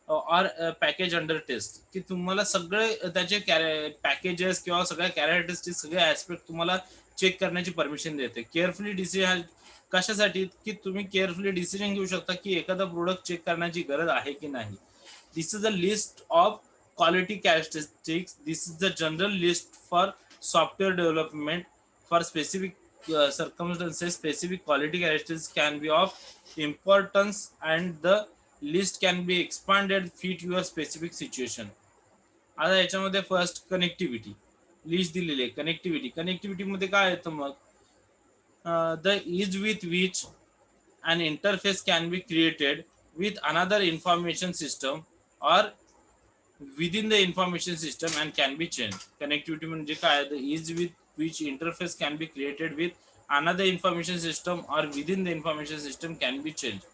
or package under test, की तुम्हाला सगळे त्याचे पॅकेजेस किंवा सगळ्या कॅरेक्टरिस्टिक्स सगळे ऍस्पेक्ट तुम्हाला चेक करण्याची परमिशन देते. केअरफुली डिसिजन कशासाठी की तुम्ही केअरफुली डिसिजन घेऊ शकता की एखादा प्रोडक्ट चेक करण्याची गरज आहे की नाही. This is a list of quality characteristics. This is the general list for software development. For specific circumstances, specific quality characteristics can be of importance and the list can be expanded fit your specific situation. आता याच्यामध्ये first connectivity list दिलेली आहे. Connectivity मध्ये काय येतं मग the ease with which an interface can be created with another information system or within the information system and can be changed. Connectivity म्हणजे काय the ease with which interface can be created with another information system or within the information system can be changed.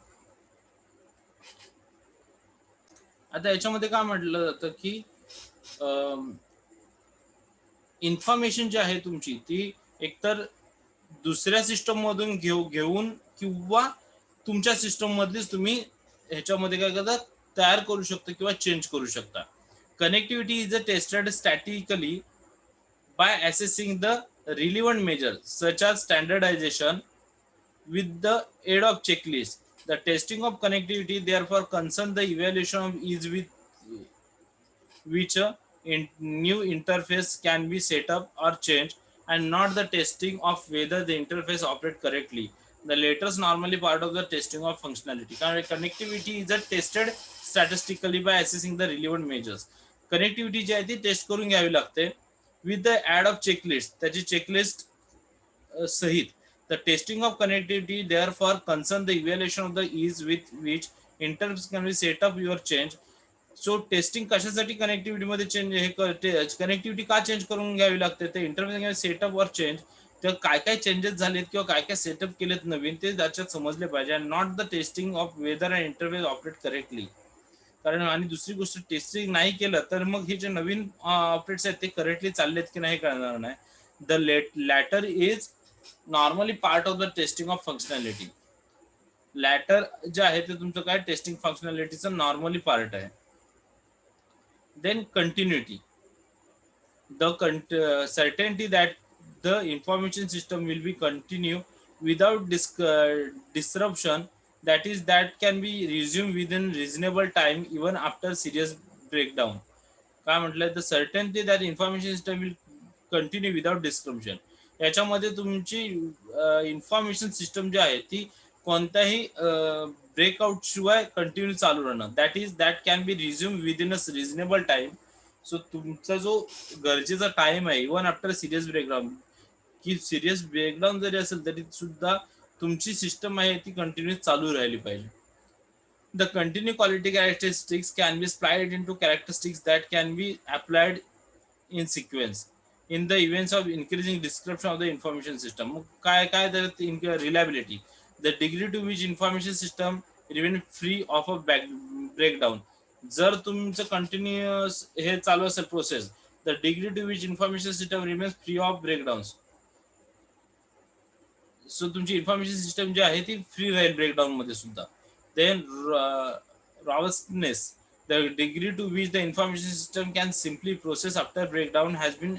आता याच्यामध्ये काय म्हटलं जातं की information जी आहे तुमची ती एकतर दुसऱ्या सिस्टम मधून घेऊन किंवा तुमच्या सिस्टम मधलीच तुम्ही ह्याच्यामध्ये काय करता तयार करू शकता किंवा चेंज करू शकता. Connectivity is tested statically by assessing the relevant measures such as standardization with the aid of checklist. The testing of connectivity therefore concerns the evaluation of ease with which a new interface can be set up or changed and not the testing of whether the interface operates correctly. The latter is normally part of the testing of functionality. Connectivity is tested statistically by assessing the relevant measures. Connectivity जी आहे ती test करून घ्यावी लागते with the aid of checklist, त्याची checklist सहित. The testing of connectivity therefore concern the evaluation of the ease with which interface can be set up your change. So testing कशासाठी connectivity मध्ये change हे connectivity का change करून घ्यावी लागते ते इंटरफेस सेटअप वर चेंज, तर काय काय चेंजेस झालेत किंवा काय काय सेटअप केलेत नवीन ते त्याच्यात समजले पाहिजे. And not the testing of whether and interface operate correctly. कारण आणि दुसरी गोष्ट टेस्टिंग नाही केलं तर मग हे जे नवीन ऑपरेट्स आहेत ते करेक्टली चाललेत की नाही कळणार नाही. The latter is normally part of the testing of functionality. Latter जे आहे ते तुमचं काय टेस्टिंग फंक्शनॅलिटीचं नॉर्मली पार्ट आहे. Then continuity, the certainty that the information system will be continue without disruption, that can be resumed within reasonable time even after serious breakdown. काय म्हटलंय the certainty that information system will continue without डिस्क्रप्शन. याच्यामध्ये तुमची information system जी आहे ती कोणत्याही breakout शिवाय continue चालू राहणं. That can B resume within a reasonable time. So तुमचा जो गरजेचा टाइम आहे इवन आफ्टर सिरियस ब्रेकडाऊन, की सिरियस ब्रेकडाऊन जरी असेल तरी सुद्धा तुमची सिस्टम आहे ती कंटिन्यू चालू राहिली पाहिजे. The continued quality characteristics can be split into characteristics that can be applied in sequence in the events of increasing description of the information system. काय काय तर reliability, the degree to which information system remain free of a breakdown. जर तुमचं continuous हे चालू असेल process, the degree to which information system remains free of breakdowns. So तुमची information system जी आहे ती फ्री राहील ब्रेकडाऊन मध्ये सुद्धा. Then robustness, the degree to which the information system can simply process after breakdown has been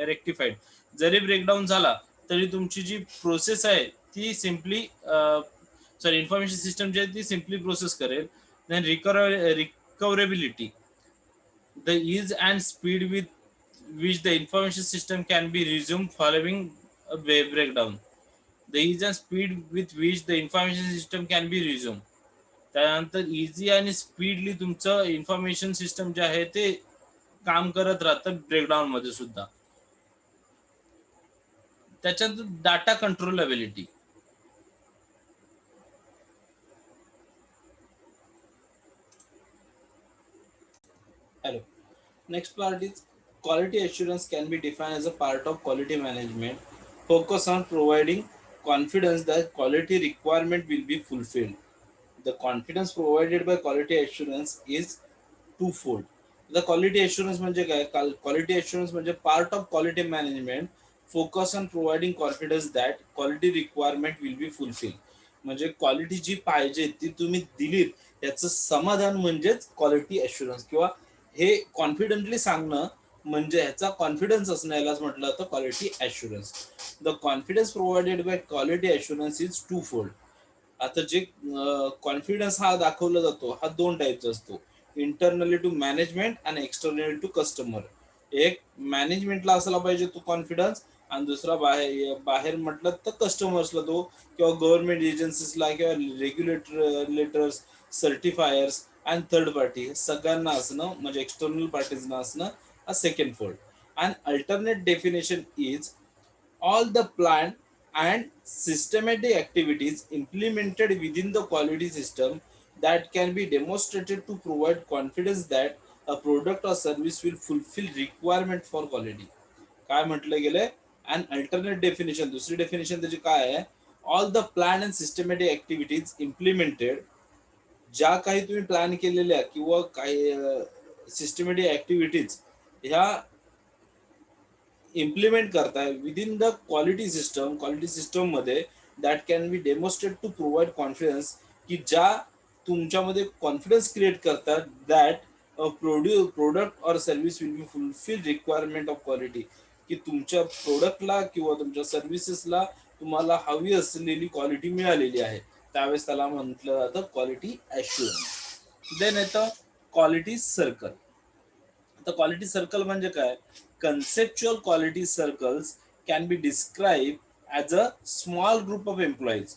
rectified. जरी ब्रेकडाऊन झाला तरी तुमची जी प्रोसेस आहे ती सिम्पली सॉरी इन्फॉर्मेशन सिस्टम जे आहे ती सिम्पली प्रोसेस करेल. Then recoverability, the ease and speed with which the information system can be resumed following a breakdown. The ease and speed with which the information system can be resumed. त्यानंतर easy आणि speedly तुमचं information system जे आहे ते काम करत राहतं breakdown मध्ये सुद्धा. त्याच्यानंतर data controllability. Hello. Next part is quality assurance can be defined as a part of quality management. Focus on providing confidence that quality requirement will be fulfilled. The confidence provided by quality assurance is twofold. The quality assurance म्हणजे काय? Quality assurance म्हणजे part of quality management. Focus on providing confidence that quality requirement will be fulfilled. म्हणजे quality जी पाहिजे ती तुम्ही दिलीत याचं समाधान म्हणजेच क्वालिटी अश्युरन्स किंवा हे कॉन्फिडेंटली सांगणं म्हणजे ह्याचा कॉन्फिडन्स असणं यालाच म्हटलं जातं quality assurance. The confidence provided by quality assurance is two fold. आता जे कॉन्फिडन्स हा दाखवला जातो हा दोन टाईपचा असतो, इंटरनली टू मॅनेजमेंट आणि एक्सटर्नली टू कस्टमर. एक मॅनेजमेंटला असला पाहिजे तो कॉन्फिडन्स आणि दुसरा बाहेर बाहेर म्हटलं तर कस्टमर्सला तो किंवा गव्हर्नमेंट एजन्सीजला किंवा रेग्युलेटर्स, सर्टिफायर्स आणि थर्ड पार्टी सगळ्यांना असणं म्हणजे एक्सटर्नल पार्टीजना असणं a second fold. And alternate definition is all the planned and systematic activities implemented within the quality system that can be demonstrated to provide confidence that a product or service will fulfill requirement for quality. काय म्हटलं गेलंय? And alternate definition, दुसरी definition त्याची काय आहे? All the plan and systematic activities implemented, ज्या काही तुम्ही प्लॅन केलेल्या किंवा काही सिस्टमॅटिक ऍक्टिव्हिटीज ह्या इम्प्लिमेंट करताय विदिन द क्वालिटी सिस्टम मध्ये that can be demonstrate to provide confidence, की ज्या तुमच्यामध्ये कॉन्फिडन्स क्रिएट करतात that product or service will be fulfil requirement of quality, की तुमच्या प्रोडक्टला किंवा तुमच्या सर्व्हिसेसला तुम्हाला हवी असलेली क्वालिटी मिळालेली आहे, त्यावेळेस त्याला म्हटलं जातं क्वालिटी ॲश्युरन्स. देन येतं क्वालिटी सर्कल. आता क्वालिटी सर्कल म्हणजे काय? conceptual quality circles can be described as a small group of employees.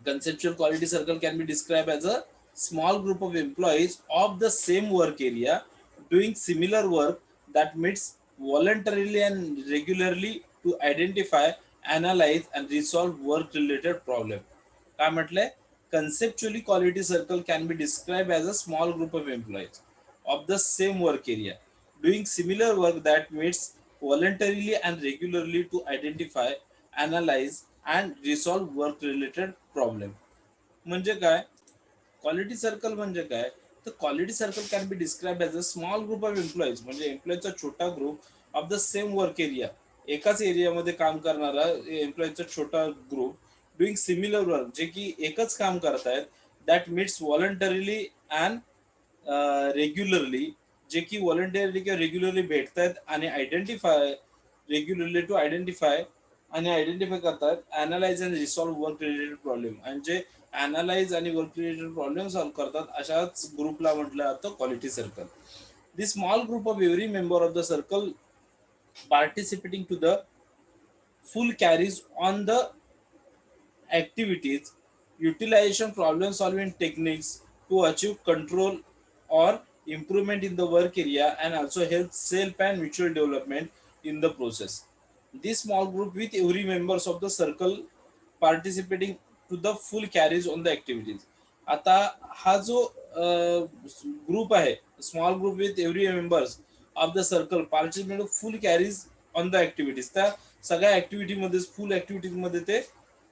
Conceptual quality circle can be described as a small group of employees of the same work area doing similar work that meets voluntarily and regularly to identify, analyze and resolve work related problem. काय म्हटलंय? Conceptually quality circle can be described as a small group of employees of the same work area doing similar work that meets voluntarily and regularly to identify, analyze and resolve work related problem. म्हणजे काय? Quality circle म्हणजे काय? तर quality circle can be describe as a small group of employees, म्हणजे एम्प्लॉईजचा छोटा group of the same work area, एकाच एरियामध्ये काम करणारा एम्प्लॉईजचा छोटा ग्रुप डुईंग सिमिलर वर्क, जे की एकच काम करतायत, that meets voluntarily and regularly, जे की व्हॉलंटरीली किंवा रेग्युलरली भेटतायत आणि रेग्युलरली टू आयडेंटिफाय करतात, analyse and resolve work related problem, आणि जे अनालाइज आणि वर्क रिलेटेड प्रॉब्लेम सॉल्व्ह करतात अशाच ग्रुपला म्हटलं जातं quality circle. This small group of every member of the circle participating to the full carries on the activities, utilization problem solving techniques to achieve control or improvement in the work area and also help self and mutual development in the process. This small group with every members of the circle participating to the full carries on the activities. आता हा जो group आहे, small group with every members of the circle participate full carries on the activities, त्या सगळ्या ऍक्टिव्हिटीमध्ये फुल ऍक्टिव्हिटीजमध्ये ते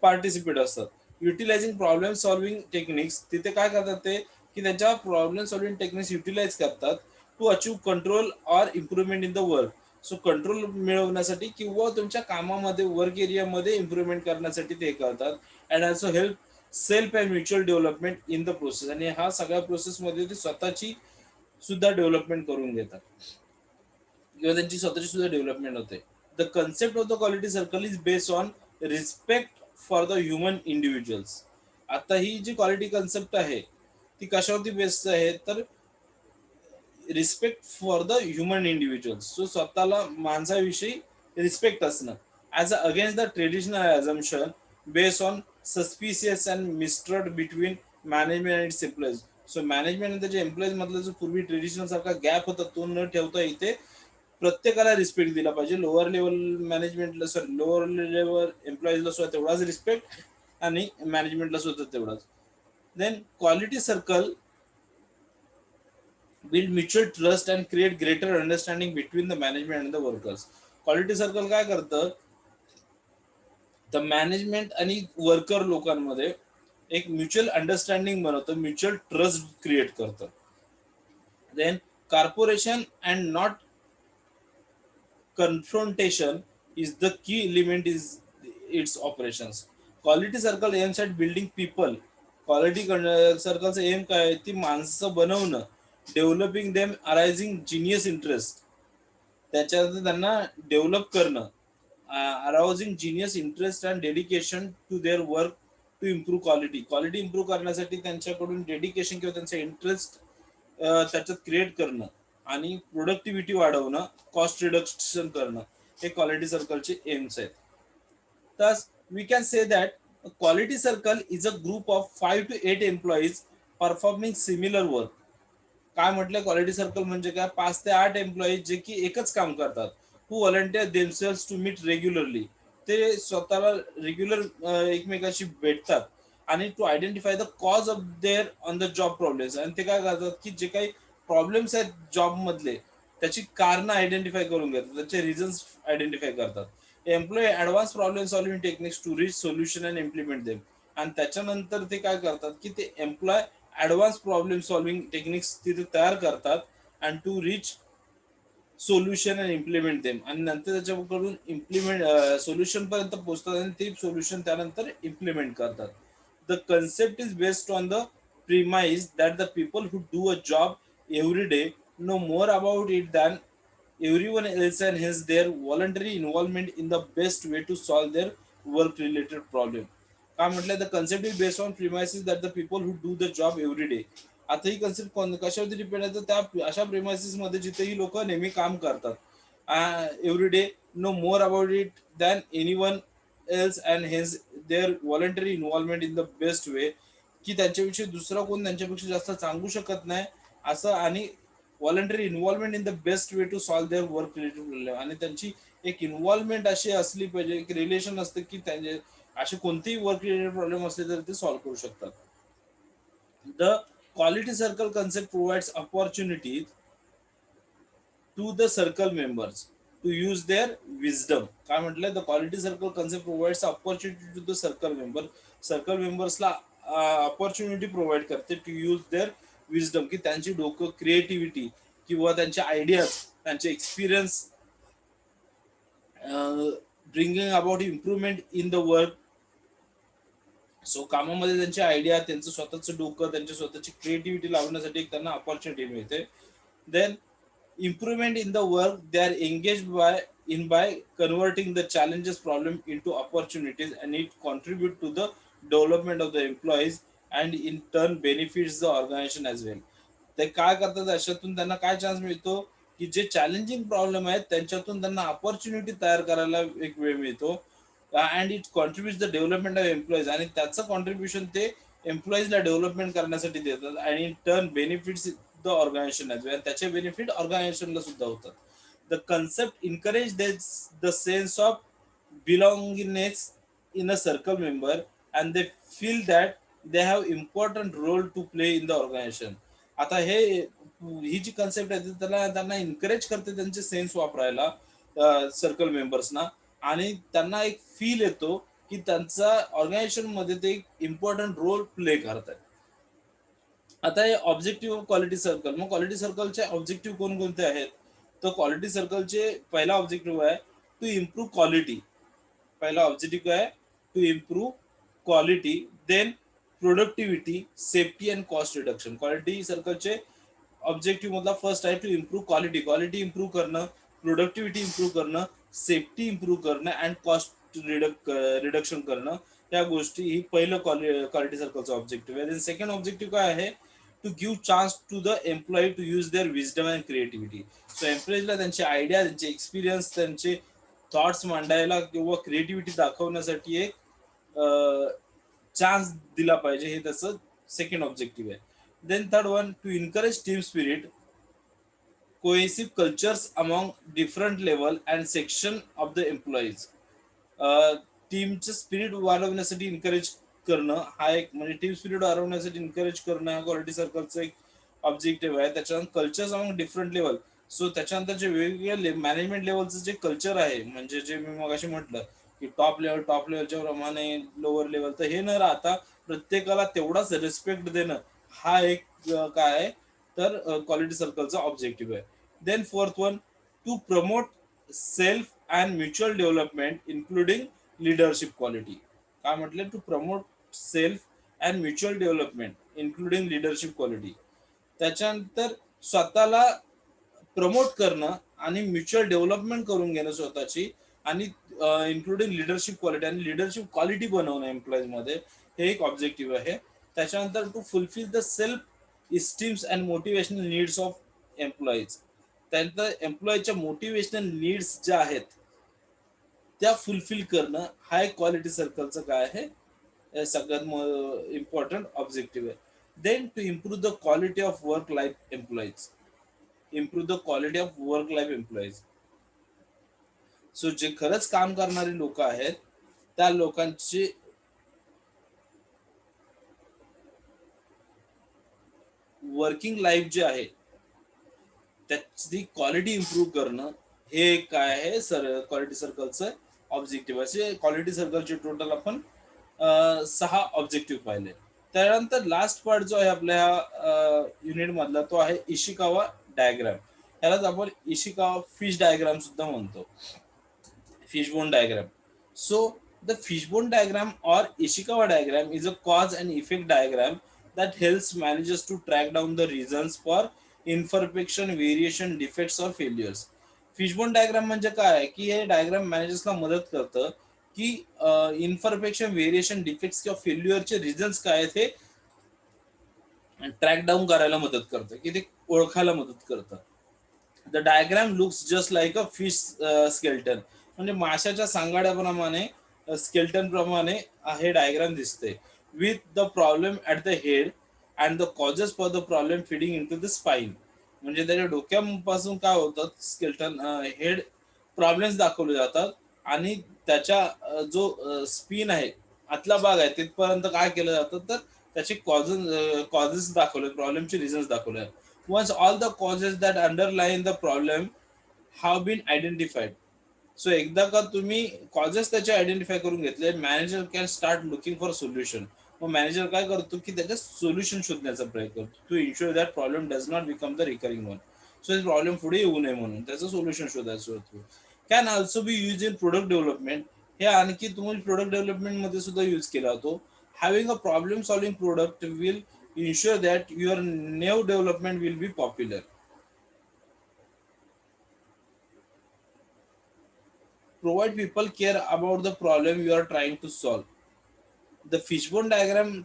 participate असतात. Utilising problem solving techniques, तिथे काय करतात ते की त्यांच्या प्रॉब्लेम सॉल्व्हिंग टेक्निक्स युटिलाइज करतात to achieve control or improvement in the work. So control मिळवण्यासाठी किंवा तुमच्या कामामध्ये वर्क एरियामध्ये इम्प्रुव्हमेंट करण्यासाठी ते करतात. And also help self and mutual development in the process, आणि हा सगळ्या प्रोसेसमध्ये ते स्वतःची सुद्धा डेव्हलपमेंट करून घेतात किंवा त्यांची स्वतःची सुद्धा डेव्हलपमेंट होते. The concept of the quality circle is based on respect for the human individuals. आता ही जी क्वालिटी कन्सेप्ट आहे ती कशावरती बेस्ड आहे, तर respect for the human individuals. So स्वतःला माणसाविषयी रिस्पेक्ट असणं as a against the traditional assumption based on suspicious and mistrust between management and its employees. So management आणि त्याच्या एम्प्लॉईज मधला जो पूर्वी ट्रेडिशनल सारखा गॅप होता तो न ठेवता इथे प्रत्येकाला रिस्पेक्ट दिला पाहिजे. लोअर लेवल मॅनेजमेंटला, सॉरी लोअर लेवल एम्प्लॉईजला सुद्धा तेवढाच रिस्पेक्ट आणि मॅनेजमेंटला सुद्धा तेवढाच. Then quality circle build mutual trust and create greater understanding between the management and the workers. Quality circle काय करतं, तर मॅनेजमेंट आणि वर्कर लोकांमध्ये एक म्युच्युअल अंडरस्टँडिंग बनवतं, म्युच्युअल ट्रस्ट क्रिएट करतं. Then corporation and not confrontation is the key element is its operations. Quality circle aims at building people. Quality सर्कलचं aim काय आहे, ती माणसं बनवणं, developing them arising genuine interest, त्याच्यात त्यांना डेव्हलप करणं, arousing genuine interest and dedication to their work to improve quality. Quality improve करण्यासाठी त्यांच्याकडून डेडिकेशन किंवा त्यांचा इंटरेस्ट त्याच्यात क्रिएट करणं आणि प्रोडक्टिव्हिटी वाढवणं, कॉस्ट रिडक्शन करणं, हे क्वालिटी सर्कलचे एम्स आहेत. Thus, we can say that a quality circle is a group of 5 to 8 employees performing similar work. काय म्हटलं क्वालिटी सर्कल म्हणजे काय, 5 ते 8 एम्प्लॉईज जे की एकच काम करतात, who volunteer themselves to meet regularly. ते स्वतःला रेग्युलर एकमेकाशी भेटतात आणि to identify the cause of their on the job problems. आणि ते काय करतात की जे काही प्रॉब्लेम्स आहेत जॉब मधले त्याची कारणं आयडेंटिफाय करून घेतात, त्याचे रिझन्स आयडेंटिफाय करतात. Employ advance problem solving techniques to reach solution and implement them. आणि त्याच्यानंतर ते काय करतात की ते employ advance problem solving techniques तिथे तयार करतात and to reach solution and implement them. आणि नंतर त्याच्याकडून इम्प्लिमेंट सोल्युशन पर्यंत पोहोचतात आणि ते सोल्युशन त्यानंतर इम्प्लिमेंट करतात. The concept is based on the premise that the people who do a job every day know more about it than everyone else and hence their voluntary involvement in the best way to solve their work related problem. काय म्हटलंय, the concept is based on premises that the people who do the job every day. आता ही concept कशावरती depend आहे, तर त्या अशा premises मध्ये जिथे ही लोक नेहमी काम करतात every day, know more about it than anyone else and hence their voluntary involvement in the best way, की त्यांच्यापेक्षा दुसरा कोण त्यांच्यापेक्षा जास्त सांगू शकत नाही असं, आणि voluntary involvement in the best way to solve their work related problem. आणि त्यांची एक इन्व्हॉल्वमेंट अशी असली पाहिजे, एक रिलेशन असते की त्यांचे असे कोणतेही वर्क रिलेटेड प्रॉब्लेम असले तर ते सॉल्व्ह करू शकतात. The quality circle concept provides opportunities to the circle members to use their wisdom. काय म्हटलंय, the quality circle concept provides opportunity to the circle member. Circle मेंबर्सला अपॉर्च्युनिटी प्रोव्हाइड करते to use their wisdom, की त्यांची डोकं, creativity किंवा त्यांचे ideas, त्यांचे experience bringing about improvement in the work. So कामामध्ये त्यांची आयडिया, त्यांचं स्वतःचं डोकं, त्यांची स्वतःची क्रिएटिव्हिटी लावण्यासाठी एक त्यांना अपॉर्च्युनिटी मिळते. Then improvement in the work they are engage by converting the challenges problem into opportunities and it contribute to the development of the employees and in turn benefits the organization as well. ते काय करतात, अशातून त्यांना काय chance मिळतो की जे challenging problem आहेत त्यांच्यातून त्यांना अपॉर्च्युनिटी तयार करायला एक वेळ मिळतो and it contributes the development of employees. आणि त्याचं कॉन्ट्रीब्युशन ते एम्प्लॉईजला डेव्हलपमेंट करण्यासाठी देतात आणि in turn benefits the organization as well, त्याचे बेनिफिट ऑर्गनायझेशनला सुद्धा होतात. The concept encourage the sense of belongingness in a circle member and they feel that they have important role to play in the organization. आता हे ही जी concept आहे त्याला त्यांना encourage करते त्यांचे सेन्स वापरायला सर्कल मेंबर्सना, आणि त्यांना एक फील येतो की त्यांचा ऑर्गनायझेशन मध्ये ते एक इम्पॉर्टंट रोल प्ले करतात. आता हे ऑब्जेक्टिव्ह ऑफ क्वालिटी सर्कल. मग क्वालिटी सर्कलचे ऑब्जेक्टिव्ह कोणकोणते आहेत, तर क्वालिटी सर्कलचे पहिला ऑब्जेक्टिव्ह आहे टू इम्प्रूव्ह क्वालिटी. पहिला ऑब्जेक्टिव्ह आहे to improve quality, then productivity, safety and cost reduction. Quality सर्कलचे ऑब्जेक्टिव्ह मधला फर्स्ट आहे to improve quality. Quality improve करणं, प्रोडक्टिव्हिटी इम्प्रूव्ह करणं, सेफ्टी इम्प्रूव्ह करणं अँड कॉस्ट रिडक्शन करणं, या गोष्टी ही पहिलं क्वालिटी सर्कलचं ऑब्जेक्टिव्ह आहे. सेकंड ऑब्जेक्टिव्ह काय आहे, to give chance to the employee to use their wisdom and creativity. So एम्प्लॉईजला त्यांचे आयडिया, त्यांचे एक्सपिरियन्स, त्यांचे थॉट्स मांडायला किंवा क्रिएटिव्हिटी दाखवण्यासाठी एक चान्स दिला पाहिजे, हे त्याचं सेकंड ऑब्जेक्टिव्ह आहे. Then third one, to encourage team spirit, cohesive cultures among different level and section of the employees. टीमचं स्पिरिट वाढवण्यासाठी इन्करेज करणं हा एक, म्हणजे टीम स्पिरिट वाढवण्यासाठी इन्करेज करणं हा क्वालिटी सर्कलचा एक ऑब्जेक्टिव्ह आहे. त्याच्यानंतर cultures among different level. So त्याच्यानंतर जे वेगवेगळ्या मॅनेजमेंट लेवलचं जे कल्चर आहे, म्हणजे जे मी मगाशी म्हटलं की टॉप लेवलच्या प्रमाणे लोअर लेवल, तर हे न राहता प्रत्येकाला तेवढाच रिस्पेक्ट देणं हा एक काय आहे तर क्वालिटी सर्कलचा ऑब्जेक्टिव्ह आहे. Then fourth one, to promote self and mutual development including leadership quality. काय म्हटलं, to promote self and mutual development including leadership quality. त्याच्यानंतर स्वतःला प्रमोट करणं आणि म्युच्युअल डेव्हलपमेंट करून घेणं स्वतःची, आणि इन्क्लुडिंग लिडरशिप क्वालिटी, आणि लिडरशिप क्वालिटी बनवणं एम्प्लॉईज मध्ये, हे एक ऑब्जेक्टिव्ह आहे. त्याच्यानंतर to fulfil the self esteems and motivational needs of employees. त्यानंतर एम्प्लॉईच्या मोटिवेशनल नीड्स ज्या आहेत त्या फुलफिल करणं हा एक क्वालिटी सर्कलचं काय आहे सगळ्यात इम्पॉर्टंट ऑब्जेक्टिव्ह आहे. Then to improve the quality of work life employees, improve the quality of work life employees. So जे खरंच काम करणारी लोक आहेत त्या लोकांची वर्किंग लाईफ जे आहे त्याची क्वालिटी इम्प्रूव्ह करणं, हे काय आहे क्वालिटी सर्कलचं ऑब्जेक्टिव्ह. असे क्वालिटी सर्कलचे टोटल आपण 6 ऑब्जेक्टिव्ह पाहिले. त्यानंतर लास्ट पार्ट जो आहे आपल्या युनिट मधला तो आहे इशिकावा डायग्राम. यालाच आपण इशिकावा फिश डायग्राम सुद्धा म्हणतो, fishbone diagram. So the fishbone diagram or Ishikawa diagram is a cause and effect diagram that helps managers to track down the reasons for imperfection, variation, defects or failures. Fishbone diagram म्हणजे काय की हे diagram मॅनेजर्सला मदत करतं की information, variation, defects किंवा फेल्युअरचे reasons काय आहेत हे ट्रॅक डाऊन करायला मदत करतं, की ते ओळखायला मदत करतं. The diagram looks just like a fish skeleton, म्हणजे माशाच्या सांगाड्याप्रमाणे, स्केल्टन प्रमाणे हे डायग्राम दिसते. With the problem at the head and the causes for the problem feeding into the spine. म्हणजे त्याच्या डोक्यापासून काय होतं स्केल्टन हेड प्रॉब्लेम्स दाखवले जातात, आणि त्याच्या जो स्पिन आहे आतला भाग आहे तिथपर्यंत काय केलं जातं तर त्याचे कॉजेस दाखवले, प्रॉब्लेमचे रिझन्स दाखवले. Once all the causes that underlie the problem have been identified, so एकदा का तुम्ही कॉजेस त्याचे आयडेंटिफाय करून घेतले, manager can start looking for solution. मग मॅनेजर काय करतो की त्याच्या सोल्युशन शोधण्याचा प्रयत्न करतो, to ensure that problem does not become the recurring one. So problem पुढे येऊ नये म्हणून त्याचं सोल्युशन शोधायचं होतं. Can also be use in product development, हे आणखी तुम्ही प्रोडक्ट डेव्हलपमेंट मध्ये सुद्धा यूज केला जातो. Having a problem solving product will ensure that your new development will be popular. Provide people care about the problem you are trying to solve. The fishbone diagram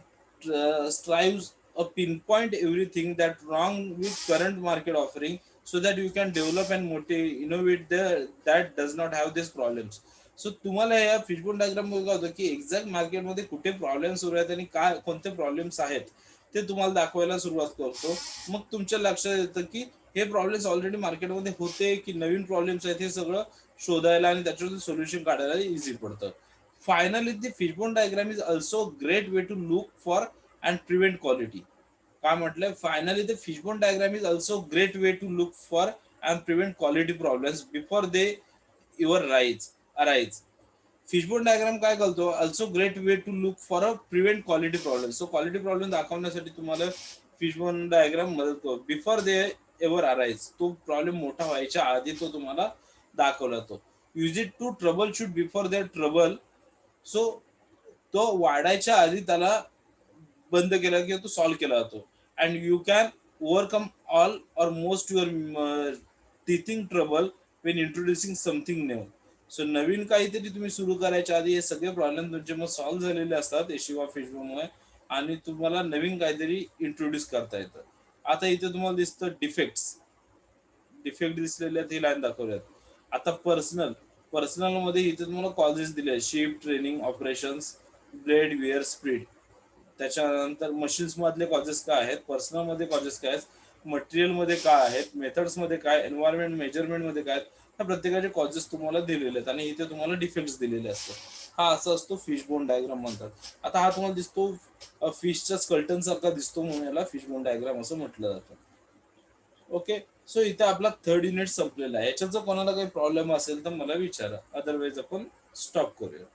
strives to pinpoint everything that wrong with current market offering so that you can develop and innovate that does not have these problems. So तुम्हाला या fishbone diagram मध्ये काय होतं की exact मार्केटमध्ये कुठे problem सुरू आहेत आणि काय कोणते प्रॉब्लेम्स आहेत ते तुम्हाला दाखवायला सुरुवात करतो. मग तुमच्या लक्षात येतं की हे प्रॉब्लेम्स ऑलरेडी मार्केटमध्ये होते की नवीन प्रॉब्लेम्स आहेत, हे सगळं शोधायला आणि त्याच्यावर सोल्युशन काढायला इझी पडतं. Finally, the fishbone diagram is also a great way to look for and prevent quality. काय म्हटलंय, finally the fishbone diagram is also great way to look for and prevent quality problems before they your arise. Fishbone diagram काय करतो, also great way to look for a prevent quality problem. So quality problem दाखवण्यासाठी तुम्हाला fishbone diagram मदत करतो. Before they ever arise, तो problem मोठा व्हायच्या आधी तो तुम्हाला दाखवला जातो. Use it to troubleshoot before there trouble. So तो वाढायच्या आधी त्याला बंद केला किंवा तो सॉल्व्ह केला जातो. And you can overcome all or most your teething trouble when introducing something new. So नवीन काहीतरी तुम्ही सुरू करायच्या आधी हे सगळे प्रॉब्लेम तुमचे मग सॉल्व्ह झालेले असतात एशिवा फिशबोनमुळे, आणि तुम्हाला नवीन काहीतरी इंट्रोड्यूस करता येतं. आता इथे तुम्हाला दिसतं डिफेक्ट्स. डिफेक्ट दिसलेले आहेत, ही लाईन दाखवल्यात. आता पर्सनल मध्ये इथे तुम्हाला कॉजेस दिले आहेत: shift, training, operations, blade, where, speed. त्याच्यानंतर मशीन्स मधले कॉजेस काय आहेत, पर्सनल मध्ये कॉजेस काय आहेत, मटेरियल मध्ये काय आहेत, मेथड्स मध्ये काय, एन्व्हायरमेंट मेजरमेंट मध्ये काय, ह्या प्रत्येकाचे कॉजेस तुम्हाला दिलेले आहेत आणि इथे तुम्हाला डिफेक्ट्स दिलेले असतात. हा असा असतो फिशबोन डायग्राम म्हणतात. आता हा तुम्हाला दिसतो फिशच्या स्कल्टन सारखा दिसतो, म्हणून याला फिशबोन डायग्राम असं म्हटलं जातं. ओके. सो इथे आपला थर्ड युनिट संपलेला आहे. याच्यात जर कोणाला काही प्रॉब्लेम असेल तर मला विचारा, अदरवाईज आपण स्टॉप करूया.